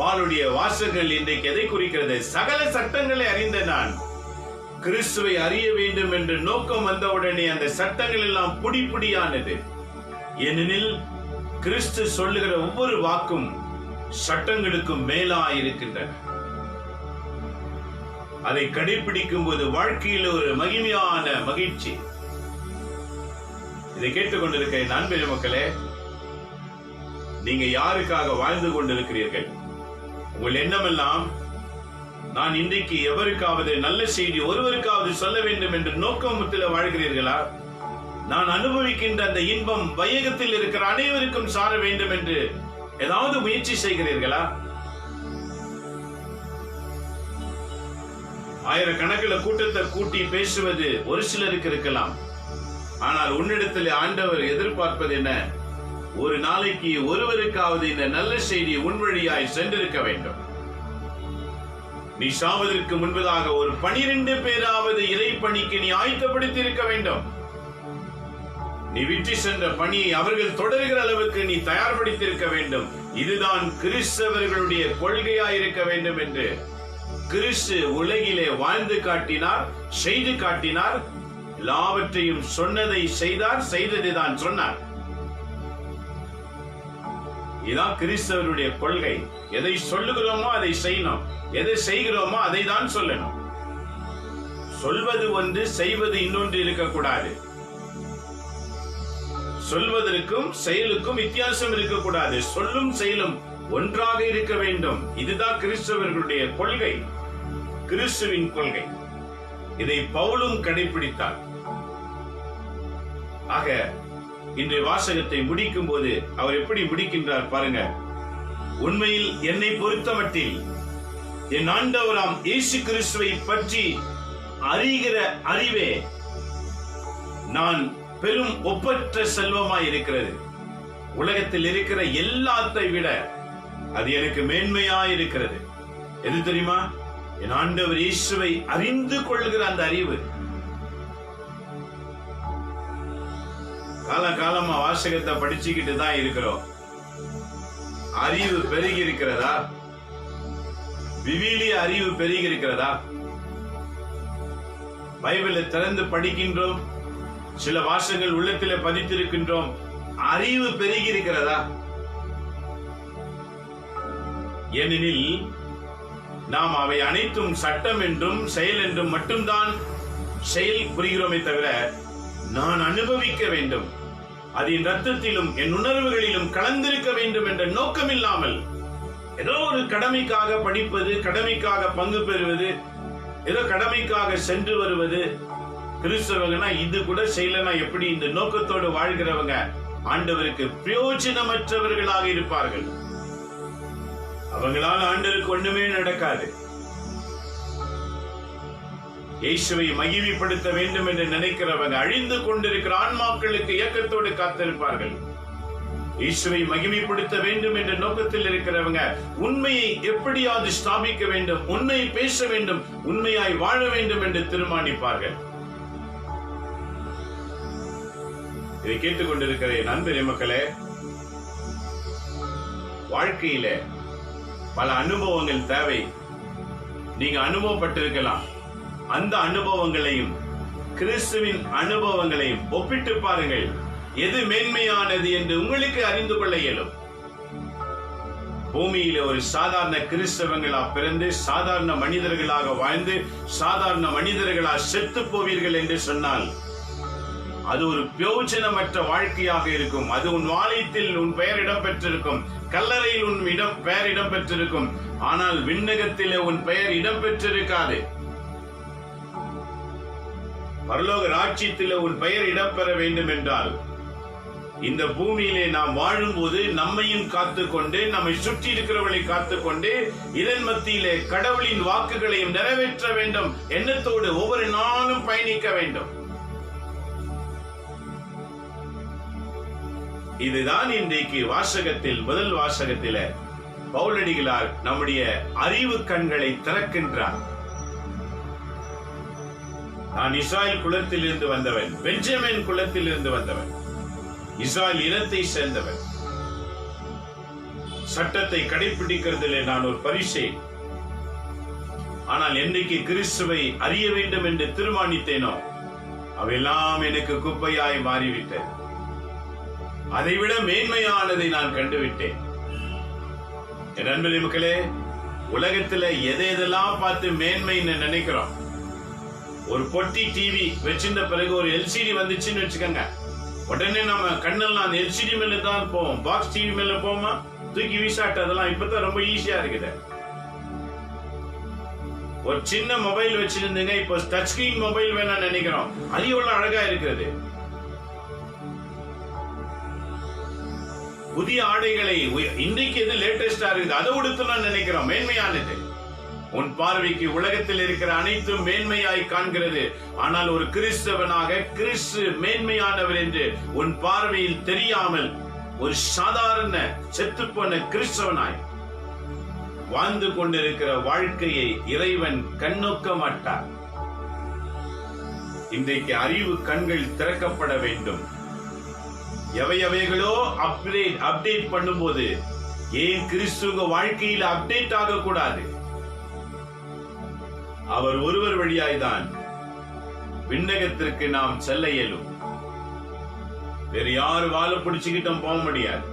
பாலுடைய வாசகங்கள் இன்றைக்கு எதை குறிக்கிறது? சகல சட்டங்களை அறிந்த நான் கிறிஸ்துவை அறிய வேண்டும் என்ற நோக்கம் வந்தவுடனே அந்த சட்டங்கள் எல்லாம் புடியானது. ஏனெனில் கிறிஸ்து சொல்லுகிற ஒவ்வொரு வாக்கும் சட்டங்களுக்கும் மேலாயிருக்கின்றன. அதை கடைபிடிக்கும் போது வாழ்க்கையில் ஒரு மகிமையான மகிழ்ச்சி. இதை கேட்டுக்கொண்டிருக்கிற நண்பர் மக்களே, நீங்க யாருக்காக வாழ்ந்து கொண்டிருக்கிறீர்கள்? உங்கள் எண்ணமெல்லாம் நான் இன்றைக்கு எவருக்காவது நல்ல செய்தி ஒருவருக்காவது சொல்ல வேண்டும் என்ற நோக்கத்தில் வாழ்கிறீர்களா? நான் அனுபவிக்கின்ற அந்த இன்பம் வையகத்தில் இருக்கிற அனைவருக்கும் சார வேண்டும் என்று ஏதாவது முயற்சி செய்கிறீர்களா? ஆயிரக்கணக்கில் கூட்டத்தை கூட்டி பேசுவது ஒரு சிலருக்கு இருக்கலாம். ஆனால் உன்னிடத்தில் ஆண்டவர் எதிர்பார்ப்பது என்ன? ஒரு நாளைக்கு ஒருவருக்காவது இந்த நல்ல செய்தி உன் வழியாய் சென்றிருக்க வேண்டும். நீ சாவதற்கு முன்பதாக ஒரு 12 பேராவது இறை பணிக்கு நீ ஆயத்தப்படுத்தி இருக்க வேண்டும். நீ விட்டு சென்ற பணியை அவர்கள் தொடர்கிற அளவுக்கு நீ தயார்படுத்தியிருக்க வேண்டும். இதுதான் கிறிஸ்தவர்களுடைய கொள்கையாயிருக்க வேண்டும் என்று கிறிஸ்து உலகிலே வாழ்ந்து காட்டினார், செய்து காட்டினார். எல்லாவற்றையும் சொன்னதை செய்தார், செய்ததை தான் சொன்னார். இதான் கிறிஸ்தவருடைய கொள்கை. எதை சொல்லுகிறோமோ அதை செய்யணும், எதை செய்கிறோமோ அதை தான் சொல்லணும். சொல்வது ஒன்று, செய்வது இன்னொன்று இருக்கக்கூடாது. சொல்வதற்கும் செயலுக்கும் வித்தியாசம் இருக்கக்கூடாது. சொல்லும் செயலும் ஒன்றாக இருக்க வேண்டும். இதுதான் கிறிஸ்தவர்களுடைய கொள்கை, கிறிஸ்துவின் கொள்கை. இதை பவுலும் கடைபிடித்தார். ஆக இன்றைய வாசகத்தை முடிக்கும் போது அவர் எப்படி முடிக்கின்றார் பாருங்க. உண்மையில் என்னை பொறுத்தமட்டில் என் ஆண்டவராம் இயேசு கிறிஸ்துவை பற்றி அறிகிற அறிவே நான் பெரும் ஒப்பற்ற செல்வமாய் இருக்கிறது. உலகத்தில் இருக்கிற எல்லாத்தை விட அது எனக்கு மேன்மையாய் இருக்கிறது. எது தெரியுமா? என் ஆண்டவர் இயேசுவை அறிந்து கொள்கிற அந்த அறிவு. காலகாலமா வாசகத்தை படிச்சுக்கிட்டு தான் இருக்கிறோம். அறிவு பெருகி இருக்கிறதா? விவிலிய அறிவு பெருகி இருக்கிறதா? பைபிளை திறந்து படிக்கின்றோம், சில வாசகங்கள் உள்ளத்திலே பதித்திருக்கின்றோம். அறிவு பெருகி இருக்கிறதா? ஏனெனில் நாம் அவை அனைத்தும் சட்டம் என்றும் செயல் என்றும் மட்டும்தான் செயல் புரிகிறோமே தவிர நான் அனுபவிக்க வேண்டும், அது என் ரத்தத்திலும் என் உணர்வுகளிலும் கலந்திருக்க வேண்டும் என்ற நோக்கம் இல்லாமல் ஏதோ ஒரு கடமைக்காக படிப்பது, கடமைக்காக பங்கு பெறுவது, ஏதோ கடமைக்காக சென்று வருவது. கிறிஸ்தவங்கன்னா இது கூட செய்யலனா எப்படி? இந்த நோக்கத்தோடு வாழ்கிறவங்க ஆண்டவருக்கு பிரயோஜனமற்றவர்களாக இருப்பார்கள். அவங்களால் ஆண்டவருக்கு ஒண்ணுமே நடக்காது. இயேசுவை மகிமைப்படுத்த வேண்டும் என்று நினைக்கிறவங்க அழிந்து கொண்டிருக்கிற ஆன்மாக்களுக்கு இயக்கத்தோடு காத்திருப்பார்கள். இயேசுவை மகிமைப்படுத்த வேண்டும் என்ற நோக்கத்தில் இருக்கிறவங்க உண்மையை எப்படியாவது ஸ்தாபிக்க வேண்டும், உண்மையை பேச வேண்டும், உண்மையாய் வாழ வேண்டும் என்று தீர்மானிப்பார்கள். இதை கேட்டுக்கொண்டிருக்கிற என் அன்பு மக்களே, வாழ்க்கையில பல அனுபவங்கள் தேவை. நீங்க அனுபவப்பட்டிருக்கலாம். அந்த அனுபவங்களையும் கிறிஸ்துவின் அனுபவங்களையும் ஒப்பிட்டு பாருங்கள். எது மேன்மையானது என்று உங்களுக்கு அறிந்து கொள்ள இயலும். பூமியில ஒரு சாதாரண கிறிஸ்தவங்களா பிறந்து சாதாரண மனிதர்களாக வாழ்ந்து சாதாரண மனிதர்களா செத்து போவீர்கள் என்று சொன்னால் அது ஒரு பிரயோஜனமற்ற வாழ்க்கையாக இருக்கும். அது உன் வாளையத்தில் உன் பெயர் இடம் பெற்றிருக்கும், கல்லறையில் உன் பெயர் இடம் பெற்றிருக்கும், ஆனால் விண்ணகத்திலே உன் பெயர் இடம் பெற்றிருக்காது. பரலோக ராஜ்யத்திலே உன் பெயர் இடம்பெற வேண்டும் என்றால் இந்த பூமியிலே நாம் வாழும் போது நம்மையும் காத்துக்கொண்டு நம்மை சுற்றி இருக்கிறவர்களை காத்துக்கொண்டு இதன் மத்தியிலே கடவுளின் வாக்குகளையும் நிறைவேற்ற வேண்டும் எண்ணத்தோடு ஒவ்வொரு நாளும் பயணிக்க வேண்டும். இதுதான் இன்றைக்கு வாசகத்தில் முதல் வாசகத்தில பவுலடிகளார் நம்முடைய அறிவு கண்களை திறக்கின்றார். நான் இஸ்ராயல் குலத்தில் இருந்து வந்தவன், பெஞ்சமின் குலத்தில் இருந்து வந்தவன், இஸ்ராயல் இனத்தை சேர்ந்தவன். சட்டத்தை கடைபிடிக்கிறதிலே நான் ஒரு பரிசேயன். ஆனால் என்றைக்கு கிறிஸ்துவை அறிய வேண்டும் என்று தீர்மானித்தேனோ அவையெல்லாம் எனக்கு குப்பையாய் மாறிவிட்டது. அதைவிட மேன்மையானதை நான் கண்டுவிட்டேன். என் அன்பு மக்களே, உலகத்துல எதெல்லாம் பார்த்து மேன்மைன்னு நினைக்கிறோம். ஒரு பொட்டி டிவி வச்சிருந்த பிறகு ஒரு எல்சிடி வந்துச்சுன்னு வச்சுக்கோங்க, உடனே நம்ம கண்ணெல்லாம் அந்த எல்சிடி மேல தான் போவோம். பாக்ஸ் டிவி மேல போவோமா, தூக்கி வீசாட்டு. அதெல்லாம் இப்பதான் ரொம்ப ஈஸியா இருக்குது. ஒரு சின்ன மொபைல் வச்சிருந்தீங்க, இப்போ டச் ஸ்கிரீன் மொபைல் வேணா நினைக்கிறோம். அது எவ்வளவு அழகா இருக்கிறது. புதிய ஆடைகளை இன்றைக்கு எது லேட்டஸ்டா இருக்குது அதை உடுத்தலாம் நினைக்கிறோம். மேன்மையானது. உன் பார்வைக்கு உலகத்தில் இருக்கிற அனைத்தும் மேன்மையாய் காண்கிறது. ஆனால் ஒரு கிறிஸ்தவனாக கிறிஸ்து மேன்மையானவர் என்று உன் பார்வையில் தெரியாமல் ஒரு சாதாரண செத்துப்போன கிறிஸ்தவனாய் வாழ்ந்து கொண்டிருக்கிற வாழ்க்கையை இறைவன் கண்ணோக்க மாட்டார். இன்றைக்கு அறிவு கண்கள் திறக்கப்பட வேண்டும். எவையவைகளோ அப்டேட் பண்ணும்போது ஏன் கிறிஸ்துவ வாழ்க்கையில் அப்டேட் ஆகக்கூடாது? அவர் ஒருவர் வழியாய்தான் விண்ணகத்திற்கு நாம் செல்ல இயலும். வேறு யாரு வாழ பிடிச்சுக்கிட்டும் போக முடியாது.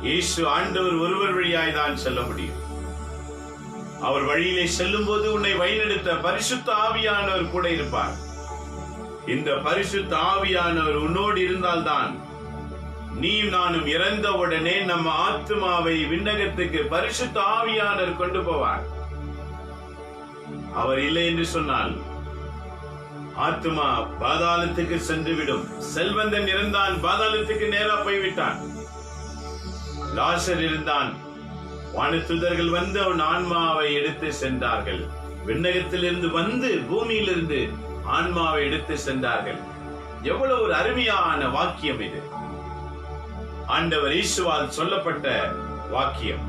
இயேசு ஆண்டவர் ஒருவர் வழியாய்தான் செல்ல முடியும். அவர் வழியிலே செல்லும் போது உன்னை வழிநடத்த பரிசுத்த ஆவியானவர் கூட இருப்பார். இந்த பரிசுத்த ஆவியானவர் உன்னோடு இருந்தால்தான் நீ நானும் இறந்தவுடனே நம்ம ஆத்மாவை விண்ணகத்துக்கு பரிசுத்த ஆவியானவர் கொண்டு போவார். அவர் இல்லை என்று சொன்னால் ஆத்மா பாதாளத்துக்கு சென்றுவிடும். செல்வந்தன் இருந்தான், பாதாளத்துக்கு நேரா போய்விட்டான். லாசர் இருந்தான், வானதூதர்கள் வந்து அவன் ஆன்மாவை எடுத்து சென்றார்கள். விண்ணகத்திலிருந்து வந்து பூமியிலிருந்து ஆன்மாவை எடுத்து சென்றார்கள். எவ்வளவு ஒரு அருமையான வாக்கியம் இது! ஆண்டவர் இயேசுவால் சொல்லப்பட்ட வாக்கியம்.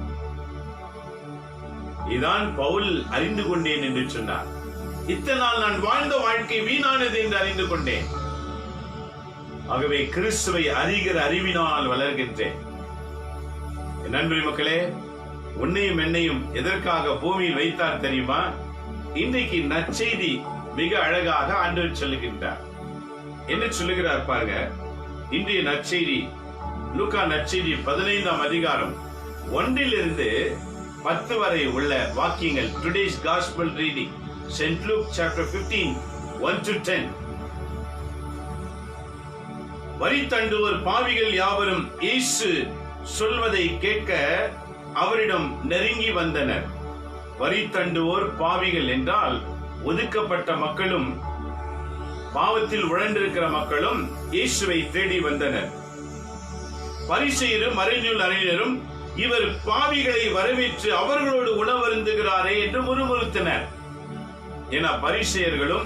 இதான் பவுல் அறிந்து கொண்டேன் என்று சொன்னார். இத்தனை நாள் நான் வாழ்ந்த வாழ்க்கை வீணானது என்று அறிந்து கொண்டேன். ஆகவே கிறிஸ்துவை அறிகிற அறிவினால் வளர்கின்றேன். என் அன்பு மக்களே, உன்னையும் என்னையும் எதற்காக பூமியில் வைத்தார் தெரியுமா? இன்றைக்கு நற்செய்தி மிக அழகாக ஆண்டவர் சொல்லுகின்றார். என்ன சொல்லுகிறார் பாருங்க. இன்றைய நற்செய்தி லூக்கா நற்செய்தி 15ஆம் அதிகாரம் 1 - 10 வரை உள்ள வாக்கியங்கள். Today's gospel reading, St. Luke chapter 15, 1-10. வரி தண்டுவோர் பாவிகள் யாவரும் இயேசு சொல்வதை கேட்க அவரிடம் நெருங்கி வந்தனர். வரி தண்டுவோர் பாவிகள் என்றால் ஒதுக்கப்பட்ட மக்களும் பாவத்தில் உழந்திருக்கிற மக்களும் இயேசுவை தேடி வந்தனர். பரிசேயரும் மறைநூல் அறிஞரும் இவர் பாவிகளை வரவேற்று அவர்களோடு உணவருந்துகிறாரே என்று முறுமுறுத்தனர். என பரிசேயர்களும்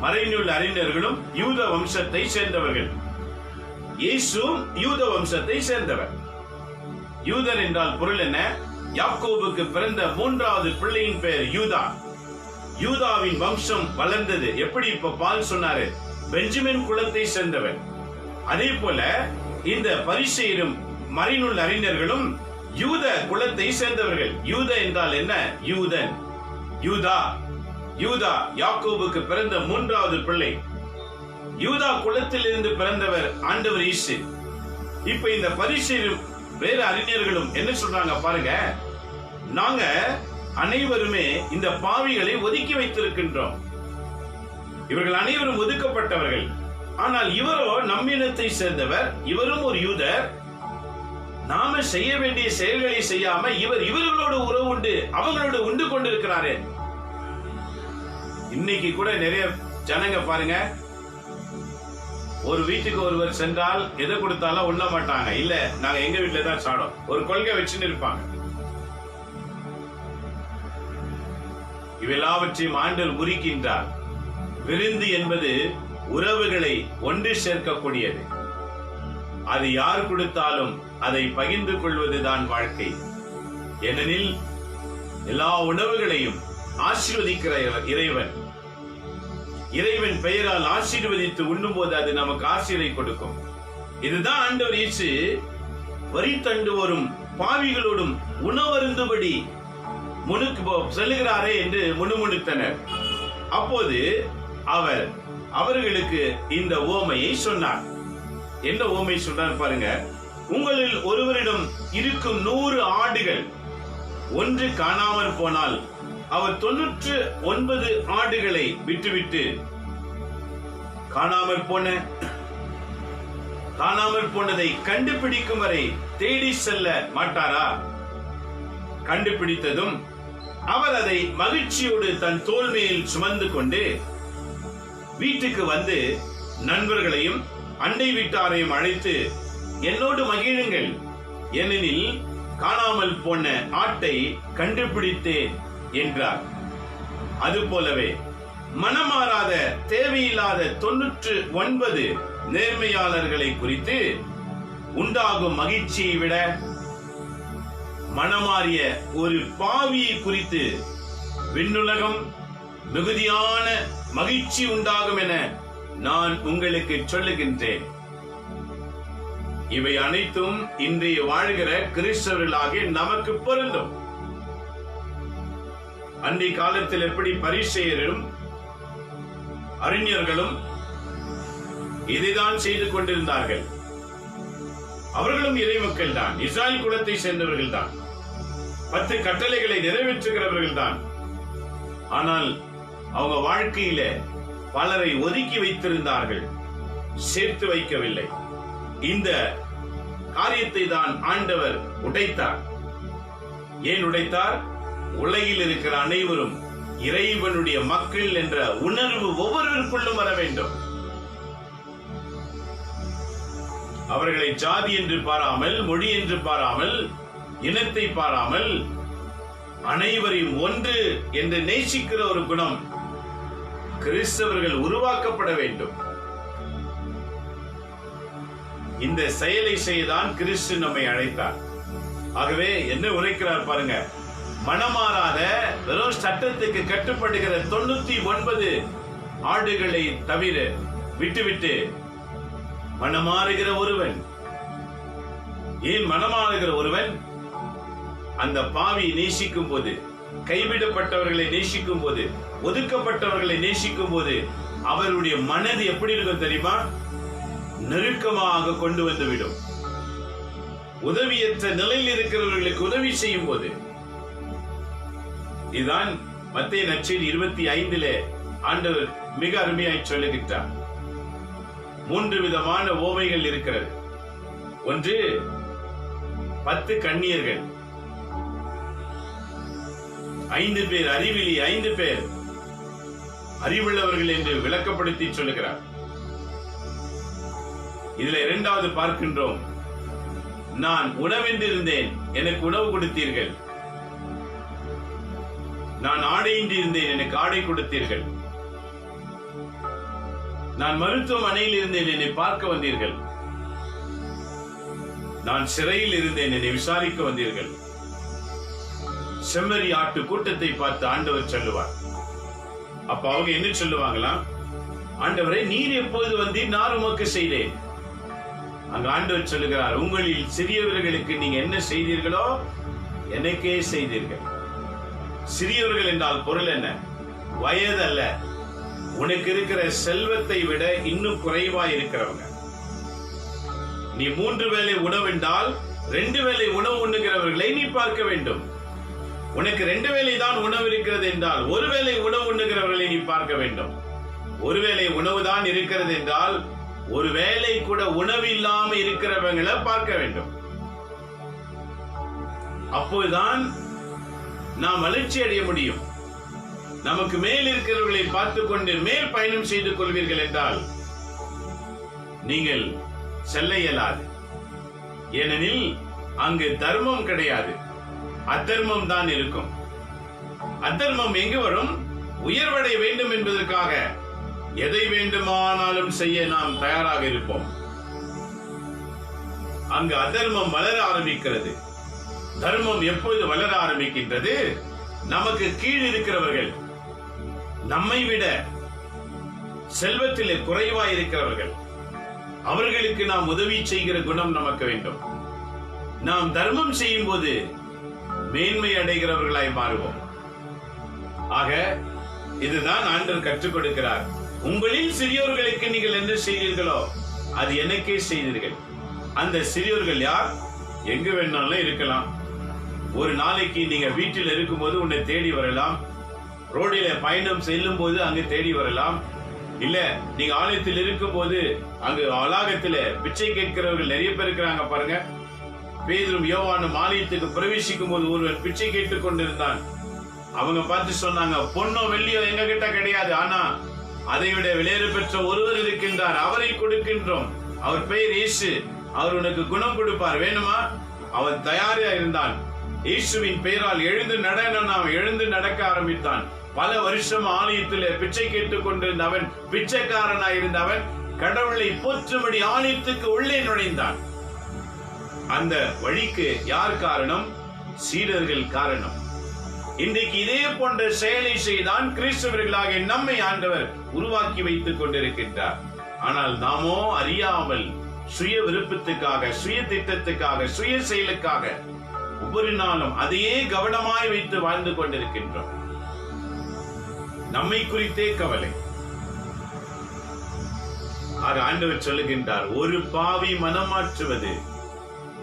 மறைநூல் அறிஞர்களும் யூத வம்சத்தை சேர்ந்தவர்கள். இயேசுவும் யூத வம்சத்தை சேர்ந்தவர். யூதன் என்றால் பொருள் என்ன? யாக்கோபுக்கு பிறந்த 3வது பிள்ளையின் பெயர் யூதா. யூதாவின் வம்சம் வளர்ந்தது. எப்படி இப்ப பால் சொன்னாரு, பெஞ்சமின் குலத்தை சேர்ந்தவர். அதே போல இந்த பரிசேயரும் மறைநூல் அறிஞர்களும் யூத குலத்தை சேர்ந்தவர்கள். யூத என்றால் என்ன? யூதன், யூதா. யூதா யாக்கோபுக்கு பிறந்த 3வது பிள்ளை. யூதா குலத்தில் இருந்து பிறந்தவர் ஆண்டவர் இயேசு. இப்ப இந்த பரிசேயரும் வேற அறிஞர்களும் என்ன சொல்றாங்க பாருங்க. நாங்க அனைவருமே இந்த பாவிகளை ஒதுக்கி வைத்திருக்கின்றோம். இவர்கள் அனைவரும் ஒதுக்கப்பட்டவர்கள். ஆனால் இவரோ நம்மினத்தை சேர்ந்தவர், இவரும் ஒரு யூதர். நாம செய்ய வேண்டிய செயல்களை செய்யாம இவர் இவர்களோடு உறவு உண்டு, அவங்களோடு உண்டு கொண்டிருக்கிறாரு. இன்னைக்கு கூட நிறைய ஜனங்க பாருங்க, ஒரு வீட்டுக்கு ஒருவர் சென்றால் எதை கொடுத்தாலும் உண்ண மாட்டாங்க. இல்ல நாங்க எங்க வீட்டுல தான் சாடும், ஒரு கொள்கை வச்சுன்னு இருப்பாங்க. இவெல்லாவற்றையும் ஆண்டவர் முறிக்கின்றார். விருந்து என்பது உறவுகளை ஒன்று சேர்க்கக்கூடியது. அது யார் கொடுத்தாலும் அதை பகிர்ந்து கொள்வதுதான் வாழ்க்கை. ஏனெனில் எல்லா உணவுகளையும் ஆசீர்வதிக்கிற இறைவன். இறைவன் பெயரால் ஆசீர்வதித்து உண்ணும் போது அது நமக்கு ஆசீரை கொடுக்கும். இதுதான் ஆண்டவர் இயேசு வரி தண்டுவோரும் பாவிகளோடும் உணவருந்தும்படி செல்லுகிறாரே என்று முணுமுணுத்தனர். அப்போது அவர் அவர்களுக்கு இந்த உவமையை சொன்னார். என்ன உவமை சொன்னார் பாருங்க. உங்களில் ஒருவரிடம் இருக்கும் 100 ஆடுகள் ஒன்று காணாமல் போனால் அவர் 99 ஆடுகளை விட்டுவிட்டு காணாமல் போனதை கண்டுபிடிக்கும் வரை தேடி செல்ல மாட்டாரா? கண்டுபிடித்ததும் அவர் அதை மகிழ்ச்சியோடு தன் தோள் மேல் சுமந்து கொண்டு வீட்டுக்கு வந்து நண்பர்களையும் அண்டை வீட்டாரையும் அழைத்து, என்னோடு மகிழுங்கள், ஏனெனில் காணாமல் போன ஆட்டை கண்டுபிடித்தேன் என்றார். அதுபோலவே மனமாறாத தேவையில்லாத 99 நேர்மையாளர்களை குறித்து உண்டாகும் மகிழ்ச்சியை விட மனமாறிய ஒரு பாவியை குறித்து விண்ணுலகம் மிகுதியான மகிழ்ச்சி உண்டாகும் என நான் உங்களுக்கு சொல்லுகின்றேன். இவை அனைத்தும் இன்றைய வாழ்கிற கிறிஸ்தவர்களாகிய நமக்கு பொருந்தும். அன்றைய காலத்தில் எப்படி பரிசேயரும் அறிஞர்களும் இதைதான் செய்து கொண்டிருந்தார்கள். அவர்களும் இறைமக்கள் தான், இஸ்ராயல் குலத்தை சேர்ந்தவர்கள் தான், 10 கட்டளைகளை நிறைவேற்றுகிறவர்கள் தான். ஆனால் அவங்க வாழ்க்கையில பலரை ஒதுக்கி வைத்திருந்தார்கள், சேர்த்து வைக்கவில்லை. இந்த காரியத்தை தான் ஆண்டவர் உடைத்தார். ஏன் உடைத்தார்? உலகில் இருக்கிற அனைவரும் இறைவனுடைய மக்கள் என்ற உணர்வு ஒவ்வொருவருக்குள்ளும் வர வேண்டும். அவர்களை ஜாதி என்று பாராமல், மொழி என்று பாராமல், இனத்தை பாராமல் அனைவரையும் ஒன்று என்று நேசிக்கிற ஒரு குணம் கிறிஸ்தவர்கள் உருவாக்கப்பட வேண்டும். இந்த செயலை செய்யதான் கிறிஸ்து நம்மை அழைத்தார். ஆகவே என்ன உரைக்கிறார் பாருங்க. மனமாறாத வெறும் சட்டத்துக்கு கட்டுப்படுகிற 99 ஆடுகளை தவிர விட்டுவிட்டு மனமாறுகிற ஒருவன். ஏன் மனமாறுகிற ஒருவன்? அந்த பாவி நேசிக்கும் போது, கைவிடப்பட்டவர்களை நேசிக்கும் போது, ஒதுக்கப்பட்டவர்களை நேசிக்கும் போது அவருடைய மனது எப்படி இருக்கும் தெரியுமா? நெருக்கமாக கொண்டு வந்துவிடும். உதவியற்ற நிலையில் இருக்கிறவர்களுக்கு உதவி செய்யும் போது. இதுதான் மத்தேயு நற்செய்தி 25 ஆண்டவர் மிக அருமையாய் சொல்லுகின்றார். 3 விதமான ஓமைகள் இருக்கிறது. ஒன்று 10 கன்னியர்கள், 5 பேர் அறிவிலி, 5 பேர் அறிவுள்ளவர்கள் என்று விளக்கப்படுத்தி சொல்லுகிறார். இதுல 2வது பார்க்கின்றோம், நான் உணவென்றிருந்தேன், எனக்கு உணவு கொடுத்தீர்கள். நான் ஆடையின்றி இருந்தேன், எனக்கு ஆடை கொடுத்தீர்கள். நான் மருத்துவமனையில் இருந்தேன், என்னை பார்க்க வந்தீர்கள். நான் சிறையில் இருந்தேன், என்னை விசாரிக்க வந்தீர்கள். செம்மறி ஆட்டு கூட்டத்தை பார்த்து ஆண்டவர் சொல்லுவார். அப்ப அவங்க என்ன சொல்லுவாங்களாம்? ஆண்டவரே, நீர் எப்போது வந்தீர்? நான் உமக்கு செய்தேன். அங்க ஆண்டவர் சொல்லுகிறார், உங்களில் சிறியவர்களுக்கு நீங்க என்ன செய்தீர்களோ எனக்கே செய்தீர்கள். சிறியவர்கள் என்றால் பொருள் என்ன? வயது அல்ல, உனக்கு இருக்கிற செல்வத்தை விட இன்னும் குறைவாய் இருக்கிறவங்க. நீ 3 வேளை உணவு என்றால் 2 வேளை உணவு உண்ணுகிறவர்களை நீ பார்க்க வேண்டும். உனக்கு 2 வேளை தான் உணவு இருக்கிறது என்றால் 1 வேளை உணவு உண்ணுகிறவர்களை நீ பார்க்க வேண்டும். 1 வேளை உணவு தான் இருக்கிறது என்றால் 1 வேளை கூட உணவு இல்லாம இருக்கிறவங்களை பார்க்க வேண்டும். அப்போதுதான் நாம் வளர்ச்சி அடைய முடியும். நமக்கு மேல் இருக்கிறவர்களை பார்த்துக் கொண்டு மேல் பயணம் செய்து கொள்வீர்கள் என்றால் நீங்கள் செல்ல இயலாது. ஏனெனில் அங்கு தர்மம் கிடையாது, அதர்மம் தான் இருக்கும். அதர்மம் எங்கு வரும்? உயர்வடைய வேண்டும் என்பதற்காக எதை வேண்டுமானாலும் செய்ய நாம் தயாராக இருப்போம். அங்கு அதர்மம் வளர ஆரம்பிக்கிறது. தர்மம் எப்போது வளர ஆரம்பிக்கின்றது? நமக்கு கீழ் இருக்கிறவர்கள், நம்மை விட செல்வத்திலே குறைவாய் இருக்கிறவர்கள், அவர்களுக்கு நாம் உதவி செய்கிற குணம் நமக்கு வேண்டும். நாம் தர்மம் செய்யும் போது மேன்மை அடைகிறவர்களாய் மாறுவோம். ஆக இதுதான் ஆண்டவர் கற்றுக் கொடுக்கிறார். உங்களில் சிறியோர்களுக்கு நீங்கள் என்ன செய்தீர்களோ அது எனக்கே செய்தீர்கள். அந்த சிறியோர்கள் யார்? எங்கு வேணாலும் இருக்கலாம். ஒரு நாளைக்கு நீங்க வீட்டில் இருக்கும்போது உன்னை தேடி வரலாம். ரோடில பயணம் செல்லும் போது அங்கு தேடி வரலாம். இல்ல நீங்க ஆலயத்தில் இருக்கும் போது அங்கு வளாகத்துல பிச்சை கேட்கிறவர்கள் நிறைய பேர் இருக்கிறாங்க பாருங்க. பேதுரும் யோவானும் ஆலயத்துக்கு பிரவேசிக்கும் போது ஒருவன் பிச்சை கேட்டுக் கொண்டிருந்தான். அவங்க பார்த்து சொன்னாங்க, பொன்னோ வெள்ளியோ எங்க கிட்ட கிடையாது, ஆனா அதை விட விலையேற பெற்ற ஒருவர் இருக்கின்றார், அவரை கொடுக்கின்றோம். அவர் பெயர் இயேசு, அவர் உனக்கு குணம் கொடுப்பார், வேணுமா? அவன் தயாரா இருந்தான். இயேசுவின் பெயரால் எழுந்து நடன எழுந்து நடக்க ஆரம்பித்தான். பல வருஷம் ஆலயத்தில் பிச்சை கேட்டுக் கொண்டிருந்த அவன், பிச்சைக்காரனாய் இருந்த அவன் கடவுளை போற்றும்படி ஆலயத்துக்கு உள்ளே நுழைந்தான். அந்த வழிக்கு யார் காரணம்? சீடர்கள் காரணம். இன்றைக்கு இதே போன்ற செயலை செய்தான் கிறிஸ்தவர்களாக நம்மை ஆண்டவர் உருவாக்கி வைத்துக் கொண்டிருக்கின்றார். ஆனால் நாமோ அறியாமல் சுய விருப்பத்துக்காக, சுய திட்டத்துக்காக, சுய செயலுக்காக ஒவ்வொரு நாளும் அதையே கவனமாய் வைத்து வாழ்ந்து கொண்டிருக்கின்றோம். நம்மை குறித்தே கவலை. ஆக ஆண்டவர் சொல்லுகின்றார், ஒரு பாவி மனம் மாற்றுவது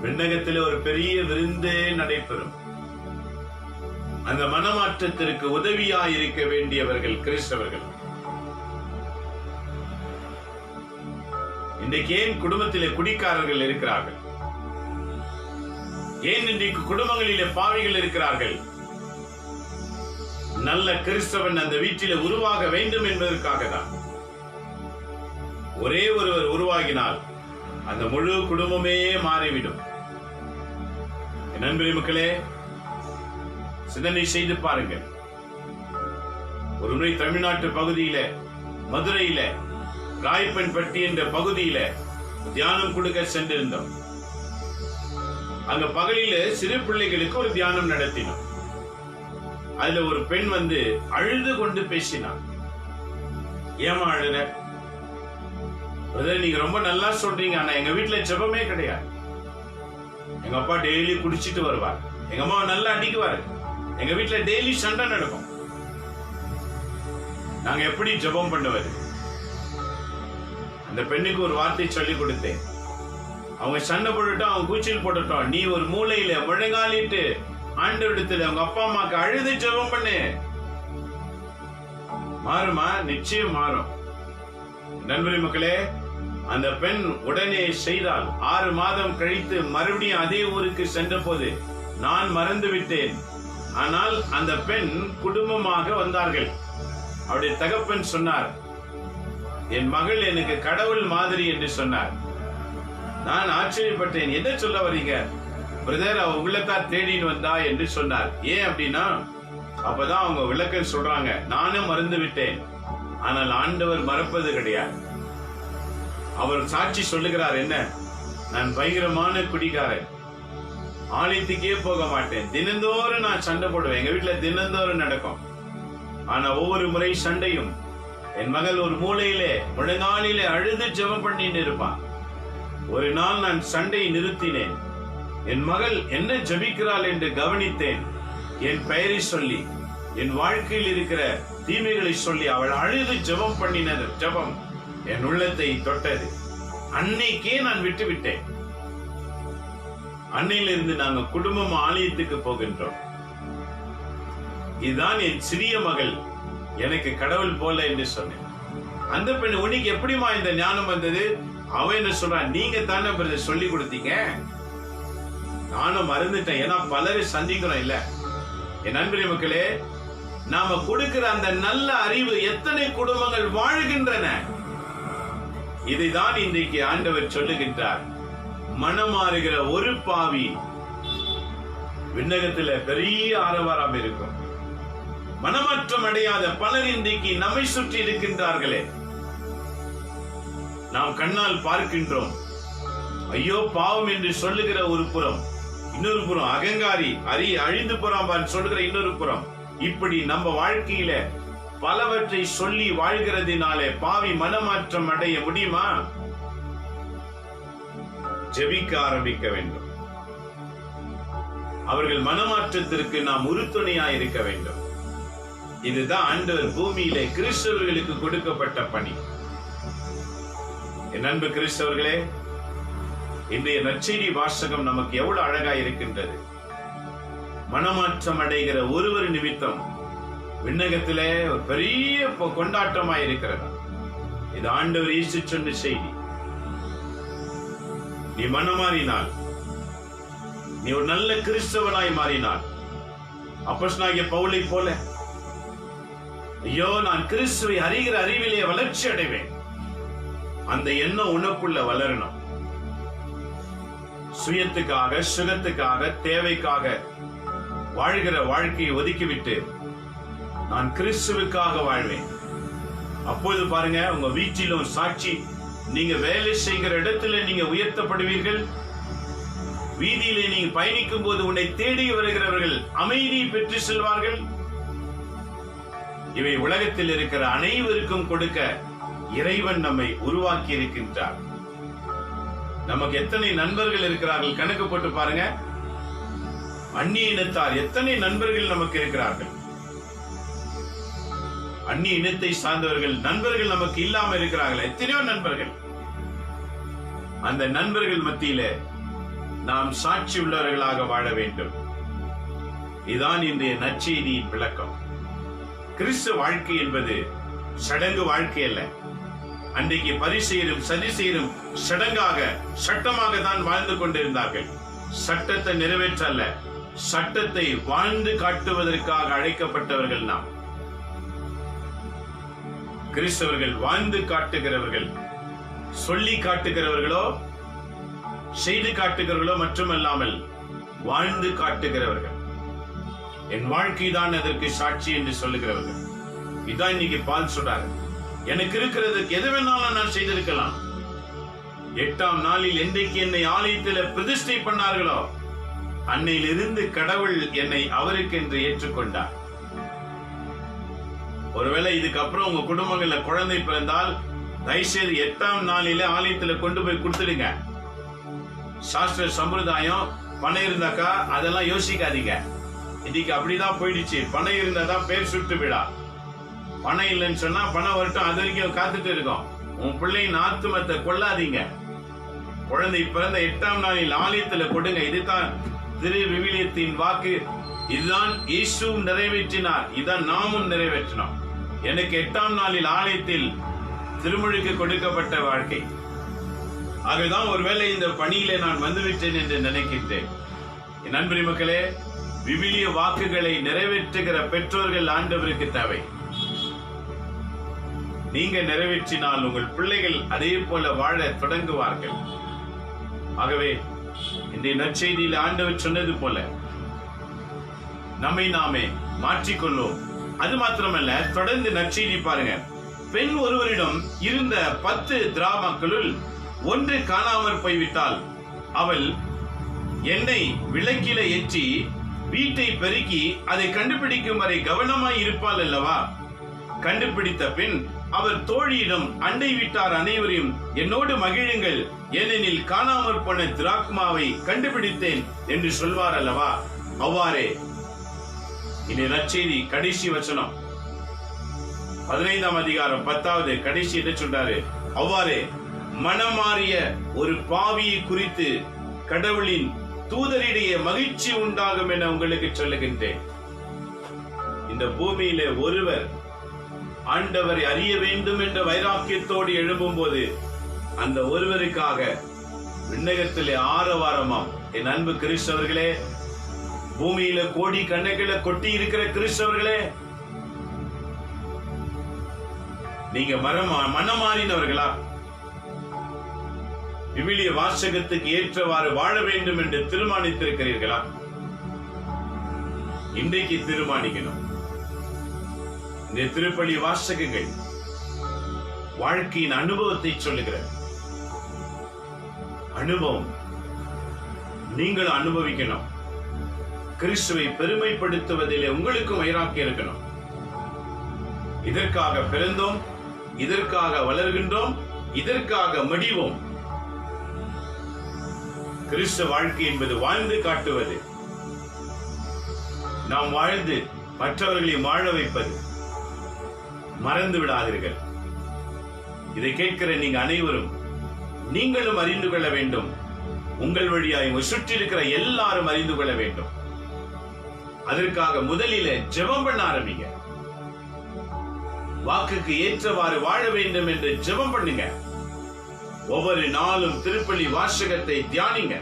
விண்ணகத்தில் ஒரு பெரிய விருந்தே நடைபெறும். அந்த மனமாற்றத்திற்கு உதவியாயிருக்க வேண்டியவர்கள் கிறிஸ்தவர்கள். இன்றைக்கு ஏன் குடும்பத்திலே குடிக்காரர்கள் இருக்கிறார்கள்? ஏன் இன்றைக்கு குடும்பங்களிலே பாவிகள் இருக்கிறார்கள்? நல்ல கிறிஸ்தவன் அந்த வீட்டிலே உருவாக வேண்டும் என்பதற்காக தான். ஒரே ஒருவர் உருவாகினால் அந்த முழு குடும்பமே மாறிவிடும். என் அன்பு மக்களே, சிந்தனை செய்து பாருங்கள். ஒரு முறை தமிழ்நாட்டு பகுதியில, மதுரையில ராயப்பன்பட்டி என்ற பகுதியில தியானம் கொடுக்க சென்றிருந்தோம். அங்க பகலில சிறு பிள்ளைகளுக்கு ஒரு தியானம் நடத்தினோம். அதுல ஒரு பெண் வந்து அழுது கொண்டு பேசினார். ஏமா அழுற? நீங்க ரொம்ப நல்லா சொல்றீங்க, ஆனா எங்க வீட்டுல ஜெபமே கிடையாது. எங்க அப்பா டெய்லி குடிச்சிட்டு வருவார், எங்க அம்மா நல்லா அடிக்குவாரு, எங்க வீட்டுல டெய்லி சண்டை நடக்கும், நாங்க எப்படி ஜெபம் பண்ணுவது? அந்த பெண்ணுக்கு ஒரு வார்த்தை சொல்லி கொடுத்தேன். அவங்க சண்டை போட்டுட்டோம், அவங்க கூச்சல் போட்டுட்டோம், நீ ஒரு மூலையில முழங்காலிட்டு ஆண்டவரிடத்துல அவங்க அப்பா அம்மாக்கு அழுது ஜெபம் பண்ணு. மாறுமா? நிச்சயம் மாறும். நண்பரே மக்களே, அந்த பெண் உடனே செய்தால் 6 மாதம் கழித்து மறுபடியும் அதே ஊருக்கு சென்ற போது நான் மறந்து விட்டேன். ஆனால் அந்த பெண் குடும்பமாக வந்தார்கள். அவருடைய தகப்பன் சொன்னார், என் மகள் எனக்கு கடவுள் மாதிரி என்று சொன்னார். நான் ஆச்சரியப்பட்டேன். என்ன சொல்ல வரீங்க பிரதர்? அவ உள்ளத்தான் தேடின்னு வந்தா என்று சொன்னார். ஏன் அப்படின்னா, அப்பதான் அவங்க விளக்கம் சொல்றாங்க, நானும் மறந்து விட்டேன், ஆனால் ஆண்டவர் மறப்பது கிடையாது. அவர் சாட்சி சொல்லுகிறார், என்ன, நான் பயங்கரமான குடிகாரன், ஆலயத்துக்கே போக மாட்டேன், தினந்தோறும் நான் சண்டை போடுவேன், எங்க வீட்டுல தினந்தோறும் நடக்கும். ஆனா ஒவ்வொரு முறை சண்டையும் என் மகள் ஒரு மூலையிலே முழங்காலிலே அழுது ஜெபம் பண்ணிட்டு இருப்பான். ஒரு நாள் நான் சண்டையை நிறுத்தினேன். என் மகள் என்ன ஜெபிக்கிறாள் என்று கவனித்தேன். என் பெயரை சொல்லி, என் வாழ்க்கையில் இருக்கிற தீமைகளை சொல்லி அவள் அழுது ஜெபம் பண்ணினது ஜெபம் என் உள்ளத்தை தொட்டது. அன்னைக்கே நான் விட்டு விட்டேன். அன்னையிலிருந்து நாங்க குடும்பம் ஆலயத்துக்கு போகின்றோம். இதுதான் என் சிறிய மகள் எனக்கு கடவுள் போல என்று சொன்னேன். அந்த பெண், உனக்கு எப்படிமா இந்த ஞானம் வந்தது? அவ என்ன சொல்றான், நீங்க தானே பிரதர் சொல்லி கொடுத்தீங்க. நானும் மறந்துட்டேன், ஏன்னா பலரை சந்திக்கிறோம் இல்ல. என் நண்பரே மக்களே, நாம கொடுக்கிற அந்த நல்ல அறிவு எத்தனை குடும்பங்கள் வாழ்கின்றன. இதைதான் இன்றைக்கு ஆண்டவர் சொல்லுகின்றார். மனமாறுகிற ஒரு பாவி விண்ணகத்துல பெரிய ஆரவாரம் இருக்கும். மனமாற்றம் அடையாத பலர் இன்றைக்கு நம்மை சுற்றி இருக்கின்றார்களே. நாம் கண்ணால் பார்க்கின்றோம், ஐயோ பாவம் என்று சொல்லுகிற ஒரு புறம், இன்னொரு புறம் அகங்காரி அழிந்து போறான் சொல்லுகிற இன்னொரு புறம். இப்படி நம்ம வாழ்க்கையில பலவற்றை சொல்லி வாழ்கிறதினாலே பாவி மனமாற்றம் அடைய முடியுமா? ஜெபிக்க ஆரம்பிக்க வேண்டும். அவர்கள் மனமாற்றத்திற்கு நாம் உறுதுணையா இருக்க வேண்டும். இதுதான் ஆண்டவர் பூமியிலே கிறிஸ்தவர்களுக்கு கொடுக்கப்பட்ட பணி. என் அன்பு கிறிஸ்தவர்களே, இன்றைய நற்செய்தி வாசகம் நமக்கு எவ்வளவு அழகா இருக்கின்றது. மனமாற்றம் அடைகிற ஒருவர் நிமித்தம் விண்ணகத்திலே ஒரு பெரிய கொண்டாட்டமாய் இருக்கிறது. இது ஆண்டவர் இயேசு சொன்ன செய்தி. நீ மனமாறினால், நீ ஒரு நல்ல கிறிஸ்தவனாய் மாறினான், அப்போஸ்தலனாகிய பவுலை போல, ஐயோ நான் கிறிஸ்துவை அறிகிற அறிவிலே வளர்ச்சி அடைவேன், அந்த எண்ணம் உனக்குள்ள வளரணும். சுயத்துக்காக, சுகத்துக்காக, தேவைக்காக வாழ்கிற வாழ்க்கையை ஒதுக்கிவிட்டு நான் கிறிஸ்துவுக்காக வாழ்வேன். அப்போது பாருங்க, உங்க வீட்டிலும் சாட்சி, நீங்க வேலை செய்கிற இடத்துல நீங்க உயர்த்தப்படுவீர்கள். வீதியிலே நீங்க பயணிக்கும் போது உன்னை தேடி வருகிறவர்கள் அமைதியை பெற்று செல்வார்கள். இவை உலகத்தில் இருக்கிற அனைவருக்கும் கொடுக்க இறைவன் நம்மை உருவாக்கி இருக்கின்றார். நமக்கு எத்தனை நண்பர்கள் இருக்கிறார்கள் கணக்கு போட்டு பாருங்க. அந்நிய இனத்தார் எத்தனை நண்பர்கள் நமக்கு இருக்கிறார்கள். அந்நிய இனத்தை சார்ந்தவர்கள் நண்பர்கள் நமக்கு இல்லாம இருக்கிறார்கள். எத்தனையோ நண்பர்கள். அந்த நண்பர்கள் மத்தியில நாம் சாட்சி உள்ளவர்களாக வாழ வேண்டும். இதுதான் இன்றைய நற்செய்தியின் விளக்கம். கிறிஸ்துவ வாழ்க்கை என்பது சடங்கு வாழ்க்கை அல்ல. அன்றைக்கு பரிசெயரும் சதிசெயரும் சடங்காக, சட்டமாக தான் வாழ்ந்து கொண்டிருந்தார்கள். சட்டத்தை நிறைவேற்ற அல்ல, சட்டத்தை வாழ்ந்து காட்டுவதற்காக அழைக்கப்பட்டவர்கள் நாம். கிறிஸ்தவர்கள் வாழ்ந்து காட்டுகிறவர்கள். சொல்லி காட்டுகிறவர்களோ செய்து காட்டுகிறவர்களோ மட்டுமல்லாமல் வாழ்ந்து காட்டுகிறவர்கள். என் வாழ்க்கை தான் அதற்கு சாட்சி என்று சொல்லுகிறவர்கள். இதான் இன்னைக்கு பால் சொல்றாரு. எனக்கு இருக்கிறதுக்கு எது வேணாலும் நான் செய்திருக்கலாம். 8ஆம் நாளில் என்றைக்கு என்னை ஆலயத்தில் பிரதிஷ்டை பண்ணார்களோ அன்னையிலிருந்து கடவுள் என்னை அவருக்கென்று ஏற்றுக்கொண்டார். ஒருவேளை இதுக்கப்புறம் உங்க குடும்பங்கள்ல குழந்தை பிறந்தால் தயவுசெய்து 8ஆம் நாளில ஆலயத்துல கொண்டு போய் கொடுத்துடுங்க. சாஸ்திர சம்பிரதாயம் பணம் இருந்தாக்கா அதெல்லாம் யோசிக்காதீங்க. இன்னைக்கு அப்படிதான் போயிடுச்சு. பணம் இருந்தாதான் பேர் சுட்டு விழா. பணம் இல்லைன்னு சொன்னா பணம் வரட்டும், அது வரைக்கும் காத்துட்டு இருக்கோம். உன் பிள்ளையின் ஆத்துமத்தை கொள்ளாதீங்க. குழந்தை பிறந்த 8ஆம் நாளில் ஆலயத்துல கொடுங்க. இதுதான் திரு விவிலியத்தின் வாக்கு. இதுதான் இயேசுவும் நிறைவேற்றினார். இதான் நாமும் நிறைவேற்றினோம். எனக்கு 8ஆம் நாளில் ஆலயத்தில் திருமுழுக்கு கொடுக்கப்பட்ட வாழ்க்கை. ஆகவேதான் ஒருவேளை இந்த பணியிலே நான் வந்துவிட்டேன் என்று நினைக்கின்றேன். என் அன்பு மக்களே, விவிலிய வாக்குகளை நிறைவேற்றுகிற பெற்றோர்கள் ஆண்டவருக்கு தேவை. நீங்க நிறைவேற்றினால் உங்கள் பிள்ளைகள் அதே போல வாழ தொடங்குவார்கள். ஆகவே இந்த நற்செய்தியில் ஆண்டவர் சொன்னது போல நம்மை நாமே மாற்றிக்கொள்வோம். அது மாத்திரமல்ல, தொடர்ந்து நற்செய்தி பாருங்க. பெண் ஒருவரிடம் இருந்த 10 திராமாக்களுள் ஒன்று காணாமற் போய்விட்டால் அவள் எண்ணெய் விளக்கில ஏற்றி வீட்டை பெருக்கி அதை கண்டுபிடிக்கும் வரை கவனமாய் இருப்பாள் அல்லவா? கண்டுபிடித்த பின் அவர் தோழியிடம், அண்டை வீட்டார் அனைவரையும் என்னோடு மகிழுங்கள், ஏனெனில் காணாமற் போன திராக்மாவை கண்டுபிடித்தேன் என்று சொல்வார் அல்லவா? அவ்வாறே இனி நற்செய்தி கடைசி வசனம் 15ஆம் அதிகாரம் 10வது கடைசி என்ன சொல்றாரு? அவ்வாறே மனமாறிய ஒரு பாவியை குறித்து கடவுளின் தூதரிடையே மகிழ்ச்சி உண்டாகும் என உங்களுக்கு சொல்லுகின்றேன். இந்த பூமியிலே ஒருவர் ஆண்டவரை அறிய வேண்டும் என்ற வைராக்கியத்தோடு எழும்பும் போது அந்த ஒருவருக்காக விண்ணகத்திலே ஆரவாரமாம். என் அன்பு கிறிஸ்தவர்களே, பூமியில கோடி கணக்கில கொட்டி இருக்கிற கிறிஸ்தவர்களே, நீங்க மனமாறினவர்களா? விவிலிய வாசகத்துக்கு ஏற்றவாறு வாழ வேண்டும் என்று தீர்மானித்திருக்கிறீர்களா? இன்றைக்கு தீர்மானிக்கணும். இந்த திருப்பலி வாசகங்கள் வாழ்க்கையின் அனுபவத்தை சொல்லுகிற அனுபவம் நீங்கள் அனுபவிக்கணும். கிறிஸ்துவை பெருமைப்படுத்துவதிலே உங்களுக்கும் வைராக்கியம் இருக்கணும். இதற்காக பிறந்தோம், இதற்காக வளர்கின்றோம், இதற்காக மடிவோம். கிறிஸ்துவ வாழ்க்கை என்பது வாழ்ந்து காட்டுவது, நாம் வாழ்ந்து மற்றவர்களை வாழ வைப்பது. மறந்து விடாதீர்கள். இதை கேட்கிற நீங்க அனைவரும் நீங்களும் அறிந்து கொள்ள வேண்டும். உங்கள் வழியாய் சுற்றி இருக்கிற எல்லாரும் அறிந்து கொள்ள வேண்டும். அதற்காக முதலில ஜெபம் பண்ண ஆரம்பிங்க. வாக்குக்கு ஏற்றவாறு வாழ வேண்டும் என்று ஜெபம் பண்ணுங்க. ஒவ்வொரு நாளும் திருப்பலி வாசகத்தை தியானிங்க.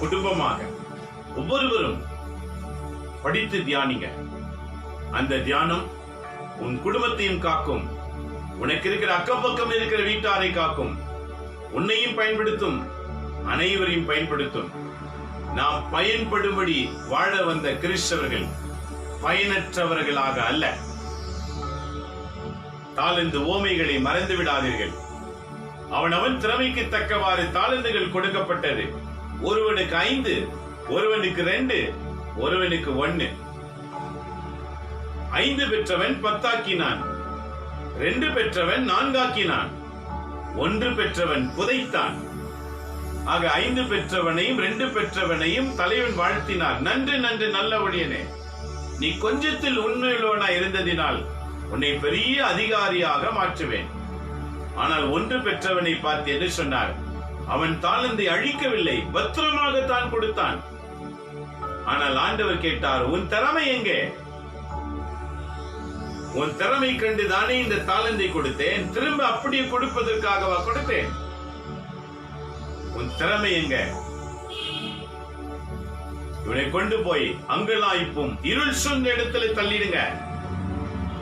குடும்பமாக ஒவ்வொருவரும் படித்து தியானிங்க. அந்த தியானம் உன் குடும்பத்தையும் காக்கும், உனக்கு இருக்கிற அக்கம் பக்கம் இருக்கிற வீட்டாரை காக்கும், உன்னையும் பயன்படுத்தும், அனைவரையும் பயன்படுத்தும். நாம் பயன்படும்படி வாழ வந்த கிறிஸ்தவர்கள் பயனற்றவர்களாக அல்ல. தாளந்து ஓமைகளை மறந்து விடாதீர்கள். அவன் திறமைக்கு தக்கவாறு தாளந்துகள் கொடுக்கப்பட்டது. ஒருவனுக்கு 5, ஒருவனுக்கு 2, ஒருவனுக்கு 1. 5 பெற்றவன் 10 ஆக்கினான், 2 பெற்றவன் 4 ஆக்கினான், 1 பெற்றவன் புதைத்தான். ஆக 5 பெற்றவனையும் 2 பெற்றவனையும் தலைவன் வாழ்த்தினார். நன்று நன்று நல்ல ஒழியனே, நீ கொஞ்சத்தில் உண்மையுள்ளவனா இருந்ததினால் உன்னை பெரிய அதிகாரியாக மாற்றுவேன். ஆனால் 1 பெற்றவனை பார்த்து என்ன சொன்னார்? அவன் தாளந்தை அழிக்கவில்லை, பத்திரமாக தான் கொடுத்தான். ஆனால் ஆண்டவர் கேட்டார், உன் திறமை எங்கே? உன் திறமை கண்டு தானே இந்த தாளந்தை கொடுத்தேன், திரும்ப அப்படியே கொடுப்பதற்காகவா கொடுத்தேன்? உன் திறமை எங்க? இவனை கொண்டு போய் அங்கலாய்ப்பும் இருள் சூழ்ந்த இடத்துல தள்ளிடுங்க.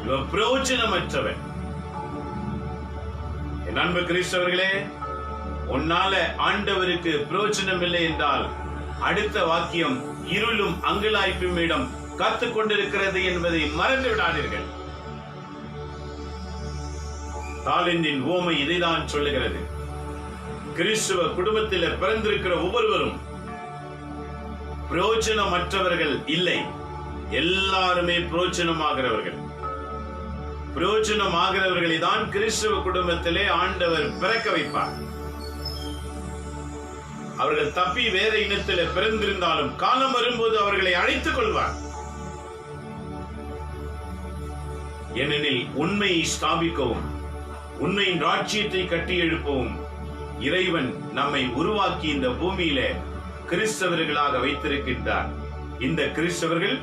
இவன் பிரயோஜனமற்றவன். என் அன்பு கிறிஸ்தவர்களே, உன்னால ஆண்டவருக்கு பிரயோஜனம் இல்லை என்றால் அடுத்த வாக்கியம் இருளும் அங்கலாய்ப்பும் இடம் காத்துக் கொண்டிருக்கிறது என்பதை மறந்து விடாதீர்கள். தாளந்தின் ஓமை இதைதான் சொல்லுகிறது. கிறிஸ்துவ குடும்பத்தில் பிறந்திருக்கிற ஒவ்வொருவரும் பிரயோஜனமற்றவர்கள் இல்லை, எல்லாருமே பிரயோஜனமாகிறவர்கள். பிரயோஜனமாகிறவர்களை தான் கிறிஸ்துவ குடும்பத்திலே ஆண்டவர் பிறக்க வைப்பார். அவர்கள் தப்பி வேற இனத்திலே பிறந்திருந்தாலும் காலம் வரும்போது அவர்களை அழைத்துக் கொள்வார். ஏனெனில் உண்மையை ஸ்தாபிக்கவும் உண்மையின் ராஜ்யத்தை கட்டி எழுப்பவும் இறைவன் நம்மை உருவாக்கி இந்த பூமியிலே கிறிஸ்தவர்களாக வைத்திருக்கின்றார். இந்த கிறிஸ்தவர்கள்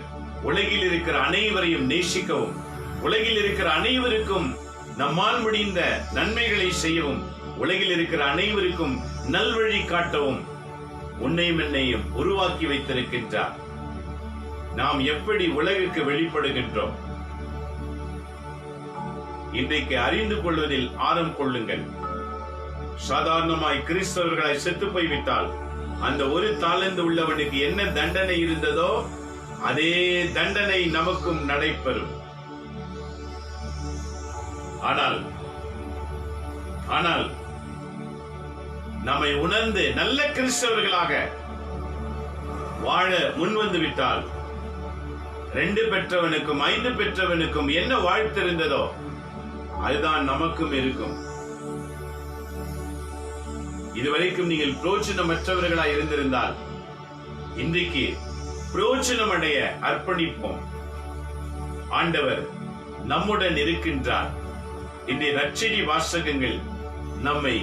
உலகில் இருக்கிற அனைவரையும் நேசிக்கவும், உலகில் இருக்கிற அனைவருக்கும் நம்மால் முடிந்த நன்மைகளை செய்யவும், உலகில் இருக்கிற அனைவருக்கும் நல்வழி காட்டவும் உன்னையும் என்னையும் உருவாக்கி வைத்திருக்கின்றார். நாம் எப்படி உலகுக்கு வெளிப்படுகின்றோம்? இன்றைக்கு அறிந்து கொள்வதில் ஆர்வம் கொள்ளுங்கள். சாதாரணமாய் கிறிஸ்தவர்களாய் செத்து போய்விட்டால் அந்த 1 தாளந்து உள்ளவனுக்கு என்ன தண்டனை இருந்ததோ அதே தண்டனை நமக்கும் நடைபெறும். ஆனால் நம்மை உணர்ந்து நல்ல கிறிஸ்தவர்களாக வாழ முன்வந்து விட்டால் 2 பெற்றவனுக்கும் 5 பெற்றவனுக்கும் என்ன வாழ்த்து இருந்ததோ அதுதான் நமக்கும் இருக்கும். இதுவரைக்கும் நீங்கள் பிரயோஜனமற்றவர்களாய் இருந்திருந்தால் இன்றைக்கு பிரயோஜனம் அடைய அர்ப்பணிப்போம். ஆண்டவர் நம்முடன் இருக்கின்றார். இன்றைய நற்செய்தி வாசகங்கள் நம்மை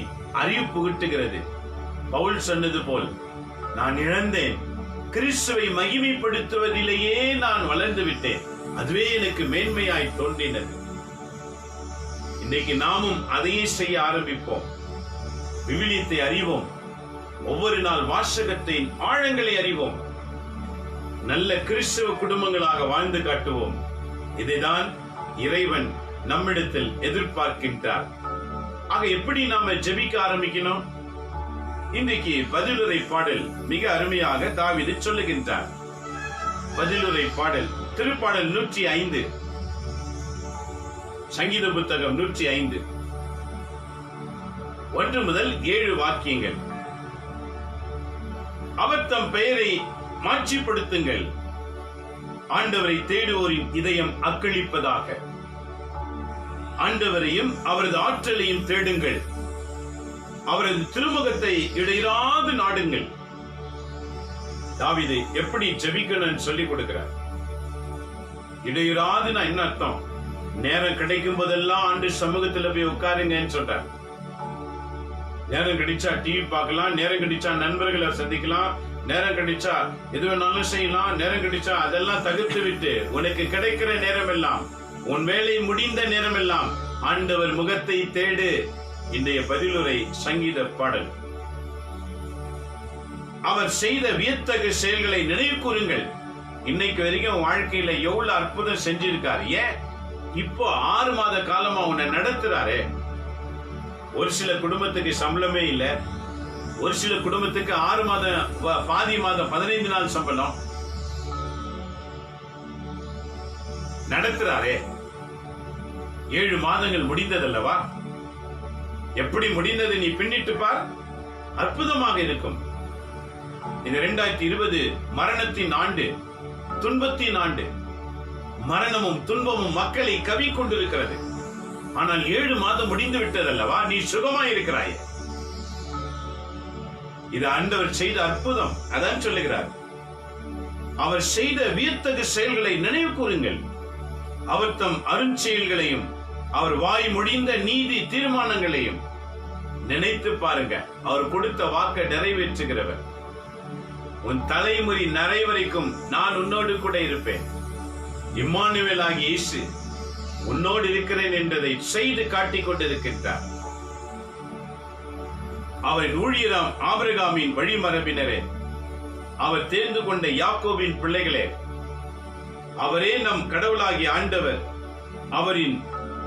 அறிவு புகட்டுகிறது. பவுல் சொன்னது போல், நான் இழந்தேன், கிறிஸ்துவை மகிமைப்படுத்துவதிலேயே நான் வளர்ந்து விட்டேன், அதுவே எனக்கு மேன்மையாய் தோன்றினது. இன்றைக்கு நாமும் அதையே செய்ய ஆரம்பிப்போம். விவிலியத்தை அறிவோம், ஒவ்வொரு நாள் வாசகத்தின் ஆழங்களை அறிவோம், நல்ல கிறிஸ்தவ குடும்பங்களாக வாழ்ந்து காட்டுவோம். இதைதான் இறைவன் நம்மிடத்தில் எதிர்பார்க்கின்றார். ஆக எப்படி நாம ஜெபிக்க ஆரம்பிக்கணும்? இன்றைக்கு பதிலுரை பாடல் மிக அருமையாக தாவீது சொல்லுகின்றார். பதிலுரை பாடல் திருப்பாடல் 105, சங்கீத புத்தகம் 105. 1 முதல் 7 வாக்கியங்கள். அவர் தம் பெயரை மாட்சிப்படுத்துங்கள். ஆண்டவரை தேடுவோரின் இதயம் அக்களிப்பதாக. ஆண்டவரையும் அவரது ஆற்றலையும் தேடுங்கள். அவரது திருமுகத்தை இடையிறாது நாடுங்கள். தாவீது எப்படி ஜெபிக்கணும்னு சொல்லி கொடுக்கிறார். இடையிறாதுன்னா என்ன அர்த்தம்? நேரம் கிடைக்கும் போதெல்லாம் ஆண்டு சமூகத்துல போய் உட்காருங்கன்னு சொல்றார். நேரம் கிடைச்சா டிவி பார்க்கலாம், நேரம் கிடைச்சா நண்பர்களை சந்திக்கலாம், நேரம் கிடைச்சா எது வேணாலும் செய்யலாம், நேரம் கிடைச்சா அதெல்லாம் தவிர்த்து விட்டு உனக்கு கிடைக்கிற நேரம் எல்லாம், உன் வேலை முடிந்த நேரம் எல்லாம் ஆண்டவர் முகத்தை தேடு. இன்றைய பதிலுரை சங்கீத பாடல். அவர் செய்த வியத்தகு செயல்களை நினைவு கூறுங்கள். இன்னைக்கு வரைக்கும் வாழ்க்கையில எவ்வளவு அற்புதம் செஞ்சிருக்காரு. ஏன் இப்போ 6 மாத காலமா உன்னை நடத்துறாரு. ஒரு சில குடும்பத்துக்கு சம்பளமே இல்ல, ஒரு சில குடும்பத்துக்கு 6 மாதம் பாதி மாதம் 15 நாள் சம்பளம். நடத்துறாரே. 7 மாதங்கள் முடிந்ததல்லவா? எப்படி முடிந்தது நீ பின்னிட்டு பார், அற்புதமாக இருக்கும். இந்த 2020 மரணத்தின் ஆண்டு, துன்பத்தின் ஆண்டு. மரணமும் துன்பமும் மக்களை கவி கொண்டிருக்கிறது. ஆனால் 7 மாதம் முடிந்து விட்டதல்லவா? நீ சுகமாய் இருக்கிறாய். இது ஆண்டவர் செய்த அற்புதம். அதான் சொல்லுகிறார். அவர் செய்த வியத்தகு செயல்களை நினைவு கூறுங்கள். அவர் தம் அருஞ்செயல்களையும் அவர் வாய் முடிந்த நீதி தீர்மானங்களையும் நினைத்து பாருங்க. அவர் கொடுத்த வாக்கை நிறைவேற்றுகிறவர். உன் தலைமுறை நிறைவரைக்கும் நான் உன்னோடு கூட இருப்பேன். இம்மானுவேல் ஆகிய இயேசு உன்னோடு இருக்கிறேன் என்பதை செய்து காட்டிக் கொண்டிருக்கின்றார். அவரின் ஊழியராம் ஆபிரகாமின் வழிமரபினரே, அவர் தேர்ந்து கொண்ட யாக்கோபின் பிள்ளைகளே, அவரே நம் கடவுளாகிய ஆண்டவர். அவரின்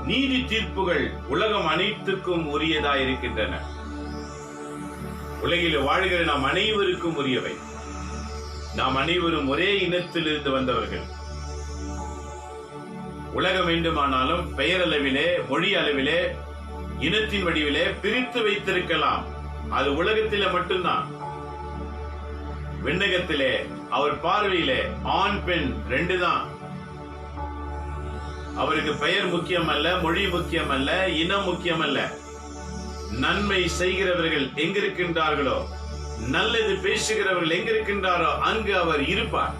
நீதி தீர்ப்புகள் உலகம் அனைத்துக்கும் உரியதாயிருக்கின்றன. உலகில் வாழ்கிற நாம் அனைவருக்கும் உரியவை. நாம் அனைவரும் ஒரே இனத்திலிருந்து வந்தவர்கள். உலகம் வேண்டுமானாலும் பெயரளவிலே, மொழி அளவிலே, இனத்தின் வடிவிலே பிரித்து வைத்திருக்கலாம். அது உலகத்திலே மட்டும்தான். விண்ணகத்திலே அவர் பார்வையிலே ஆண் பெண் 2 தான். அவருக்கு பெயர் முக்கியம் அல்ல, மொழி முக்கியம் அல்ல, இனம் முக்கியம் அல்ல. நன்மை செய்கிறவர்கள் எங்கிருக்கின்றார்களோ, நல்லது பேசுகிறவர்கள் எங்கிருக்கின்றாரோ அங்கு அவர் இருப்பார்.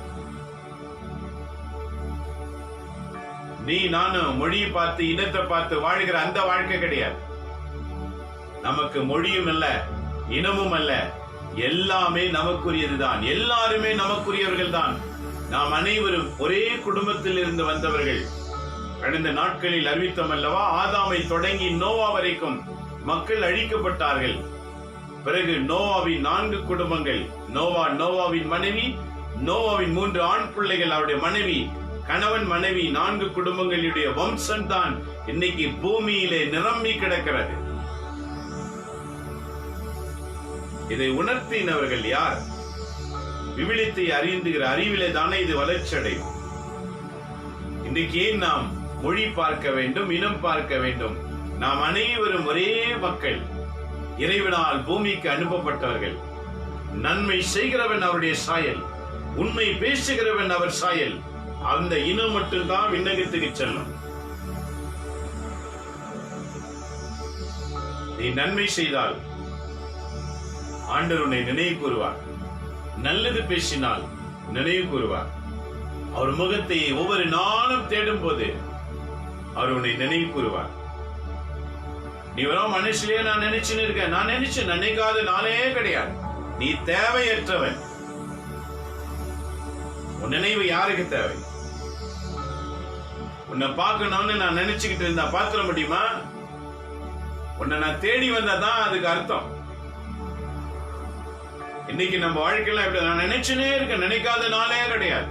நீ நானும் மொழியை பார்த்து இனத்தை பார்த்து வாழ்கிற அந்த வாழ்க்கை கிடையாது. நமக்கு மொழியும் அல்ல, இனமும் அல்ல, எல்லாமே நமக்குரியதுதான். எல்லாருமே நமக்குரியவர்கள் தான். நாம் அனைவரும் ஒரே குடும்பத்தில் இருந்து வந்தவர்கள். கடந்த நாட்களில் அறிவித்தோம் அல்லவா? ஆதாமை தொடங்கி நோவா வரைக்கும் மக்கள் அழிக்கப்பட்டார்கள். பிறகு நோவாவின் 4 குடும்பங்கள், நோவாவின் மனைவி, நோவாவின் 3 ஆண் பிள்ளைகள், அவருடைய மனைவி, கணவன் மனைவி, 4 குடும்பங்களுடைய வம்சம் தான் இன்னைக்கு பூமியிலே நிரம்பி கிடக்கிறது. இதை உணர்த்தினவர்கள் யார்? விவிலியத்தை அறிந்துகிற அறிவிலே தானே இது வளர்ச்சி அடையும். இன்றைக்கு ஏன் நாம் மொழி பார்க்க வேண்டும், இனம் பார்க்க வேண்டும்? நாம் அனைவரும் ஒரே மக்கள், இறைவனால் பூமிக்கு அனுப்பப்பட்டவர்கள். நன்மை செய்கிறவன் அவருடைய சாயல், உண்மை பேசுகிறவன் அவர் சாயல். அந்த இனம் மட்டும்தான் விண்ணகத்துக்கு செல்லும். நீ நன்மை செய்தால் ஆண்டவர் உன்னை நினைவு கூறுவார். நல்லது பேசினால் நினைவு கூறுவார். அவர் முகத்தை ஒவ்வொரு நாளும் தேடும் போது அவர் உன்னை நினைவு கூறுவார். நீ வரும் மனுஷிலே நான் நினைச்சுன்னு இருக்கேன், நான் நினைக்காத நாளே கிடையாது. நீ தேவையற்றவன். உன் நினைவு யாருக்கு தேவை? உன்னை பார்க்கணும்னு நான் நினைச்சுக்கிட்டு இருந்தா பாத்திர முடியுமா? உன்னை நான் தேடி வந்தாதான் அதுக்கு அர்த்தம். இன்னைக்கு நம்ம வாழ்க்கையில இப்படி நான் நினைச்சுனே இருக்க, நினைக்காத நாளே கிடையாது.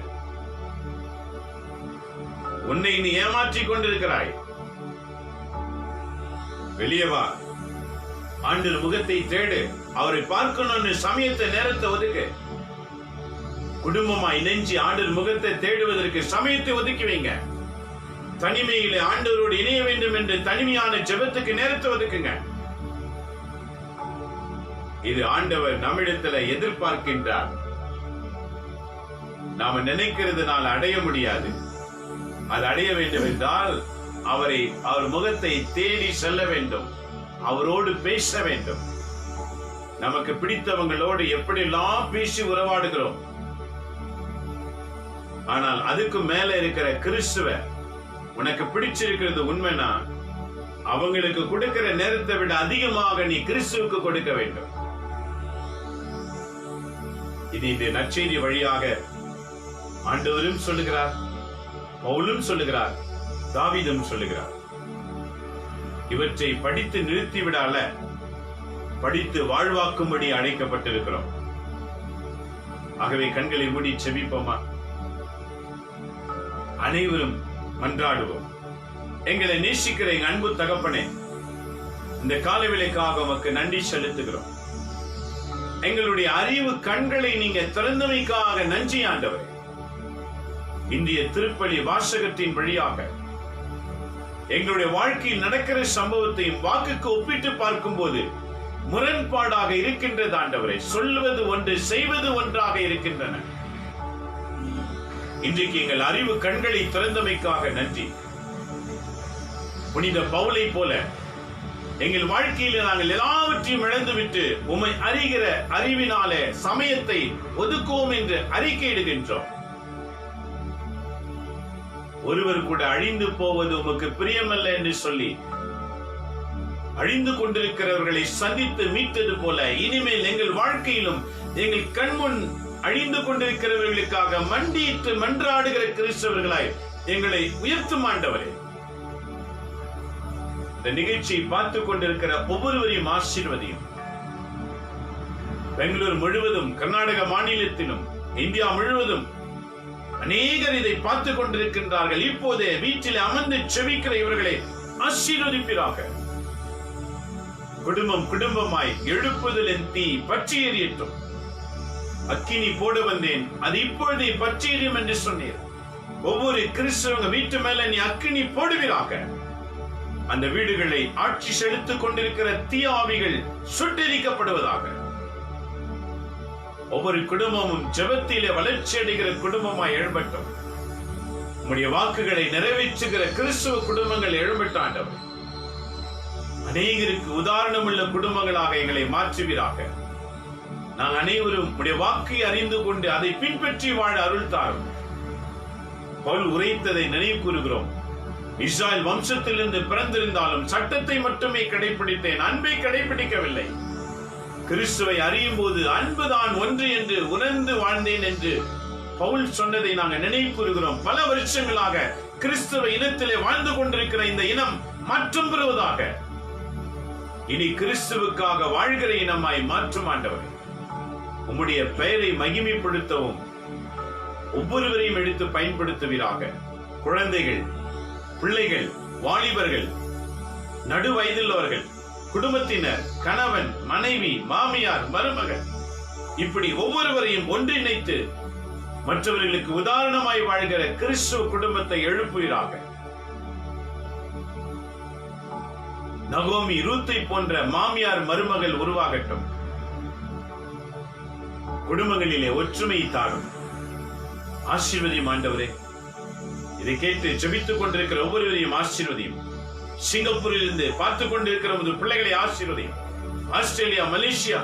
உன்னை நீ ஏமாற்றி கொண்டிருக்கிறாய். வெளியே வா, ஆண்டவர் முகத்தை தேடு, அவரை பார்க்கணும்னு சமயத்தை, நேரத்தை ஒதுக்கு. குடும்பமா இணைஞ்சு ஆண்டவர் முகத்தை தேடுவதற்கு சமயத்தை ஒதுக்கி வைங்க. தனிமையிலே ஆண்டவரோடு இணைய வேண்டும் என்று தனிமையான ஜெபத்துக்கு நேரத்தை ஒதுக்குங்க. இது ஆண்டவர் நம்மிடத்துல எதிர்பார்க்கின்றார். நாம நினைக்கிறதுனால் அடைய முடியாது. அது அடைய வேண்டும் என்றால் அவர் முகத்தை தேடி செல்ல வேண்டும், அவரோடு பேச வேண்டும். நமக்கு பிடித்தவங்களோடு எப்படிலாம் பேசி உறவாடுகிறோம். ஆனால் அதுக்கு மேல இருக்கிற கிறிஸ்துவ உனக்கு பிடிச்சிருக்கிறது உண்மைனா அவங்களுக்கு கொடுக்கிற நேரத்தை விட அதிகமாக நீ கிறிஸ்துவுக்கு கொடுக்க வேண்டும். இது இந்த நற்செய்தி வழியாக ஆண்டவரும் சொல்லுகிறார், பவுலும் சொல்லுகிறார், தாவீதும் சொல்லுகிறார். இவற்றை படித்து நிறுத்திவிடால, படித்து வாழ்வாக்கும்படி அழைக்கப்பட்டிருக்கிறோம். ஆகவே கண்களை மூடி செபிப்போமா? அனைவரும் மன்றாடுவோம். எங்களை நேசிக்கிற எங்க அன்பு தகப்பனே, இந்த காலவேளைக்காக உமக்கு நன்றி செலுத்துகிறோம். எங்களுடைய அறிவு கண்களை நீங்க திறந்தமைக்காக நன்றி ஆண்டவரே. இன்றைய திருப்பலி வாசகத்தின் வழியாக எங்களுடைய வாழ்க்கையில் நடக்கிற சம்பவத்தையும் வாக்குக்கு ஒப்பிட்டு பார்க்கும் போது முரண்பாடாக இருக்கின்றது ஆண்டவரே. சொல்வது ஒன்று, செய்வது ஒன்றாக இருக்கின்றன. இன்றைக்கு எங்கள் அறிவு கண்களை திறந்தமைக்காக நன்றி. புனித பவுலை போல எங்கள் வாழ்க்கையில் நாங்கள் எல்லாவற்றையும் இழந்துவிட்டு உம்மை அறிகிற அறிவினாலே சமயத்தை ஒதுக்குவோம் என்று அறிக்கையிடுகின்றோம். ஒருவர் கூட அழிந்து போவது உமக்கு பிரியமல்ல என்று சொல்லி அழிந்து கொண்டிருக்கிறவர்களை சந்தித்து மீட்டது போல இனிமேல் எங்கள் வாழ்க்கையிலும் எங்கள் கண்முன் அழிந்து கொண்டிருக்கிறவர்களுக்காக மண்டியிட்டு மன்றாடுகிற கிறிஸ்தவர்களாய் எங்களை உயர்த்தும் ஆண்டவரே. இந்த நிகழ்ச்சியை பார்த்துக் கொண்டிருக்கிற ஒவ்வொருவரையும் ஆசீர்வதியும். பெங்களூர் முழுவதும், கர்நாடக மாநிலத்திலும், இந்தியா முழுவதும் அநேகர் இதை பார்த்துக் கொண்டிருக்கின்றார்கள். இப்போதே வீட்டில் அமர்ந்து செபிக்கிற இவர்களை ஆசீர்வதிப்பீராக. குடும்பம் குடும்பமாய் எழுப்புதலின் தீ பற்றி எரியட்டும். அக்கினி போட வந்தேன், அது இப்பொழுதே பற்றி எரியும் என்று சொன்னீர். ஒவ்வொரு கிறிஸ்தவங்க வீட்டு மேல நீ அக்கினி போடுவீராக. அந்த வீடுகளை ஆட்சி செலுத்திக் கொண்டிருக்கிற தீயாவிகள் சுட்டெரிக்கப்படுவதாக. ஒவ்வொரு குடும்பமும் ஜெபத்திலே வளர்ச்சி அடைகிற குடும்பமாய் எழும்பட்டும். உம்முடைய வாக்குகளை நிறைவேற்றுகிற கிறிஸ்துவ குடும்பங்கள் எழும்பட்டாண்டவர். அநேகருக்கு உதாரணம் உள்ள குடும்பங்களாக எங்களை மாற்றுவீராக. நாங்கள் அனைவரும் உடைய வாக்கை அறிந்து கொண்டு அதை பின்பற்றி வாழ அருள் தாரும். பவுல் உரைத்ததை நினைவு கூறுகிறோம். இஸ்ராயல் வம்சத்திலிருந்து பிறந்திருந்தாலும் சட்டத்தை மட்டுமே கடைபிடித்தேன், அன்பை கடைபிடிக்கவில்லை. கிறிஸ்துவை அறியும் போது அன்புதான் ஒன்று என்று உணர்ந்து வாழ்ந்தேன் என்று பவுல் சொன்னதை நாங்கள் நினைவு கூறுகிறோம். பல வருஷங்களாக கிறிஸ்துவ இனத்திலே வாழ்ந்து கொண்டிருக்கிற இந்த இனம் மாற்றம் பெறுவதாக. இனி கிறிஸ்துவுக்காக வாழ்கிற இனமாய் மாற்றும் ஆண்டவரே. உம்முடைய பெயரை மகிமைப்படுத்தவும் ஒவ்வொருவரையும் எடுத்து பயன்படுத்துவீராக. குழந்தைகள், பிள்ளைகள், வாலிபர்கள், நடுவயதுள்ளவர்கள், குடும்பத்தினர், கணவன், மனைவி, மாமியார், மருமகள், இப்படி ஒவ்வொருவரையும் ஒன்றிணைத்து மற்றவர்களுக்கு உதாரணமாய் வாழ்கிற கிறிஸ்துவ குடும்பத்தை எழுப்புவீராக. நகோமி, ரூத்தை போன்ற மாமியார் மருமகள் உருவாகட்டும். குடும்பங்களிலே ஒற்றுமை தாரும். ஆசீர்வதியும் ஆண்டவரே. இதை கேட்டு ஜெபித்துக் கொண்டிருக்கிற ஒவ்வொருவரையும் ஆசீர்வதியும். சிங்கப்பூரில் இருந்து பார்த்துக் கொண்டிருக்கிற பிள்ளைகளை ஆசீர்வதியும். ஆஸ்திரேலியா, மலேசியா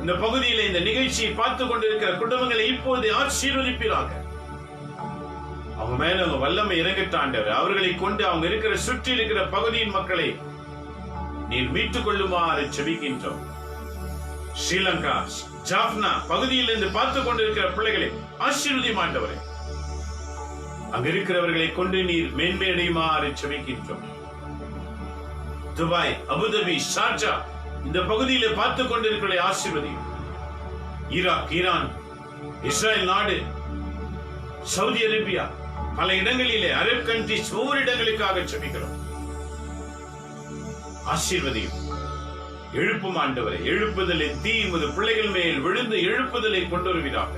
இந்த பகுதியில இந்த நிகழ்ச்சியை பார்த்துக் கொண்டிருக்கிற குடும்பங்களை இப்போது ஆசீர்வதிப்பீராக. அவங்க மேல அவங்க வல்லமை இறங்கட்டாண்டவர். அவர்களை கொண்டு அவங்க இருக்கிற சுற்றி இருக்கிற பகுதியின் மக்களை நீர் மீட்டுக் கொள்ளுமாறு செபிக்கின்றோம். ஸ்ரீலங்கா, ஜாஃப்னா பகுதியிலிருந்து பார்த்துக் கொண்டிருக்கிற பிள்ளைகளை ஆசீர்வதியும் ஆண்டவரே. அங்க இருக்கிறவர்களை கொண்டு நீர் மேன்மையடையுமாறு செபிக்கின்றோம். துபாய், அபுதாபி, ஷார்ஜா இந்த பகுதியில பார்த்துக் கொண்டிருக்கிற ஆசீர்வதியும். ஈராக், ஈரான், இஸ்ரேல் நாடு, சவுதி அரேபியா, பல இடங்களிலே அரபு கண்ட்ரிஸ் ஒவ்வொரு இடங்களுக்காக செபிக்கிறோம். ஆசீர்வதியும். எழுப்பும் ஆண்டவரை. எழுப்புதலை தீ உமது பிள்ளைகள் மேல் விழுந்து எழுப்புதலை கொண்டு வருவீராக.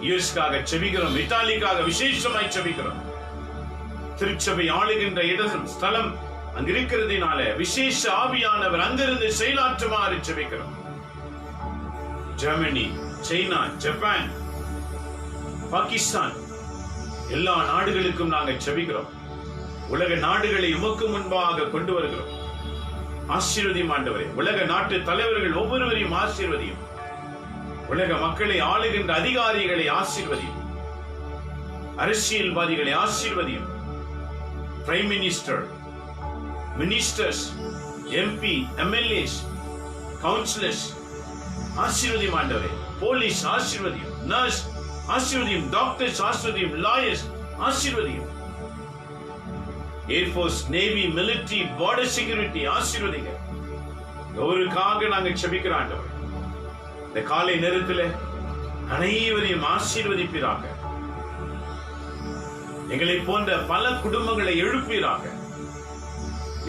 யுஎஸ்காக செபிக்கிறோம். இத்தாலிக்காக விசேஷமாய் செபிக்கிறோம். திருச்சபை ஆளுகின்ற இடம் ஸ்தலம் அங்கிருக்கிறதுனால விசேஷ ஆவியானவர் அங்கிருந்து செயலாற்றுமாறு செபிக்கிறோம். ஜெர்மனி, சைனா, ஜப்பான், பாகிஸ்தான் எல்லா நாடுகளுக்கும் நாங்கள் ஜெபிக்கிறோம். உலக நாடுகளை உமக்கு முன்பாக கொண்டு வருகிறோம். ஆசீர்வதியும் ஆண்டவரே. உலக நாட்டு தலைவர்கள் ஒவ்வொருவரையும் ஆசீர்வதியும். உலக மக்களை ஆளுகின்ற அதிகாரிகளை ஆசீர்வதியும். அரசியல்வாதிகளை ஆசீர்வதியும். Prime minister, ministers, MP, MLAs, councillors ஆசீர்வதியும் ஆண்டவரே. போலீஸ் ஆசீர்வதியும். நர்ஸ் ஆசீர்வதியும். டாக்டர்ஸ் ஆசீர்வதியும். லாயர்ஸ் ஆசீர்வதியும். Air force, navy, military, border security ஆசீர்வதிங்க. ஒவ்வொருக்காக நாங்கள் செபிக்கிறோம் ஆண்டவரே. இந்த காலை நேரத்தில் அனைவரையும் ஆசீர்வதிப்பீராக. எங்களை போன்ற பல குடும்பங்களை எழுப்பீராக.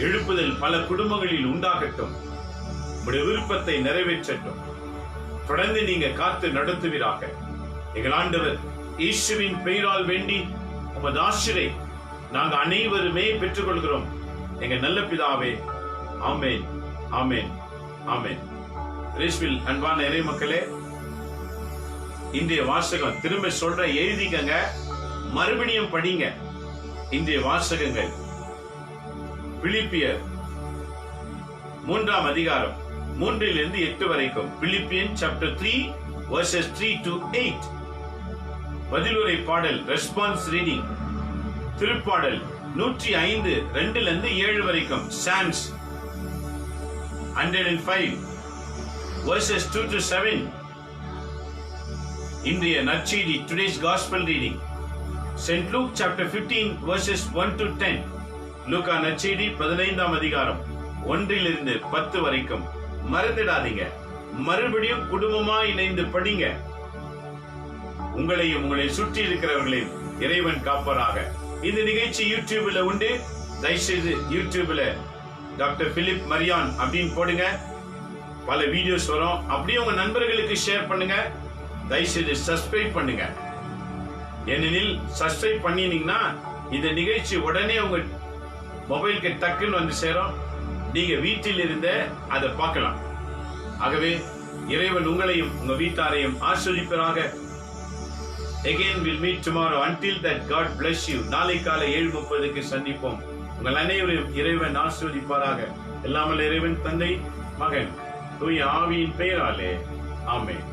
எழுப்புதல் பல குடும்பங்களில் உண்டாகட்டும். உங்களுடைய விருப்பத்தை நிறைவேற்றட்டும். தொடர்ந்து நீங்க காத்து நடத்துவீராக. எங்கள் ஆண்டவர் இயேசுவின் பெயரால் வேண்டி உமது ஆசீரை நாங்கள் அனைவருமே பெற்றுக் கொள்கிறோம். எங்க நல்ல பிதாவே. ஆமென், ஆமென், ஆமென். கிரேஸ்வில் அன்பான இறை மக்களே, இன்றைய வாசகம் திரும்ப சொல்ற, எழுதிக்கங்க, மறுபடியும் படிங்க. இன்றைய வாசகங்கள் பிலிப்பியர் 3ஆம் அதிகாரம் 3 to 8 வரைக்கும். Philippians chapter 3 verses 3 to 8. பதிலுரை பாடல், ரெஸ்பான்ஸ் ரீடிங், திருப்பாடல் 105 2 7 வரைக்கும். Psalms 105 verses 2 to 7. இன்றைய நற்செய்தி, today's gospel reading, St. Luke chapter 15 verses 1 to 10. லூக்கா நற்செய்தி 15ஆம் அதிகாரம் 1 to 10 வரைக்கும். மறந்துடாதீங்க, மறுபடியும் குடும்பமா இணைந்து படிங்க. உங்களையும் உங்களை சுற்றி இருக்கிறவர்களையும் இறைவன் காப்பாராக. இந்த நிகழ்ச்சி யூடியூப்ல உண்டு. தயவுசெய்து யூடியூப்ல டாக்டர் பிலிப் மரியான் அப்படின்னு போடுங்க. பல வீடியோஸ் வரும். அப்படியே உங்க நண்பர்களுக்கு ஷேர் பண்ணுங்க. தயவுசெய்து சப்ஸ்கிரைப் பண்ணுங்க. ஏனெனில் சப்ஸ்கிரைப் பண்ணினீங்கன்னா இந்த நிகழ்ச்சி உடனே உங்க மொபைலுக்கு டக்குன்னு வந்து சேரும். நீங்க வீட்டில் இருந்த அதை பார்க்கலாம். ஆகவே இறைவன் உங்களையும் உங்க வீட்டாரையும் ஆசீர்வதிப்பாராக. Again we'll meet tomorrow. Until that, God bless you. நாளை காலை 7:30 சந்திப்போம். உங்கள் அனைவரையும் இறைவன் ஆசீர்வதிப்பாராக. எல்லாமல் இறைவன் தந்தை, மகன், தூய ஆவியின் பெயராலே. ஆமென்.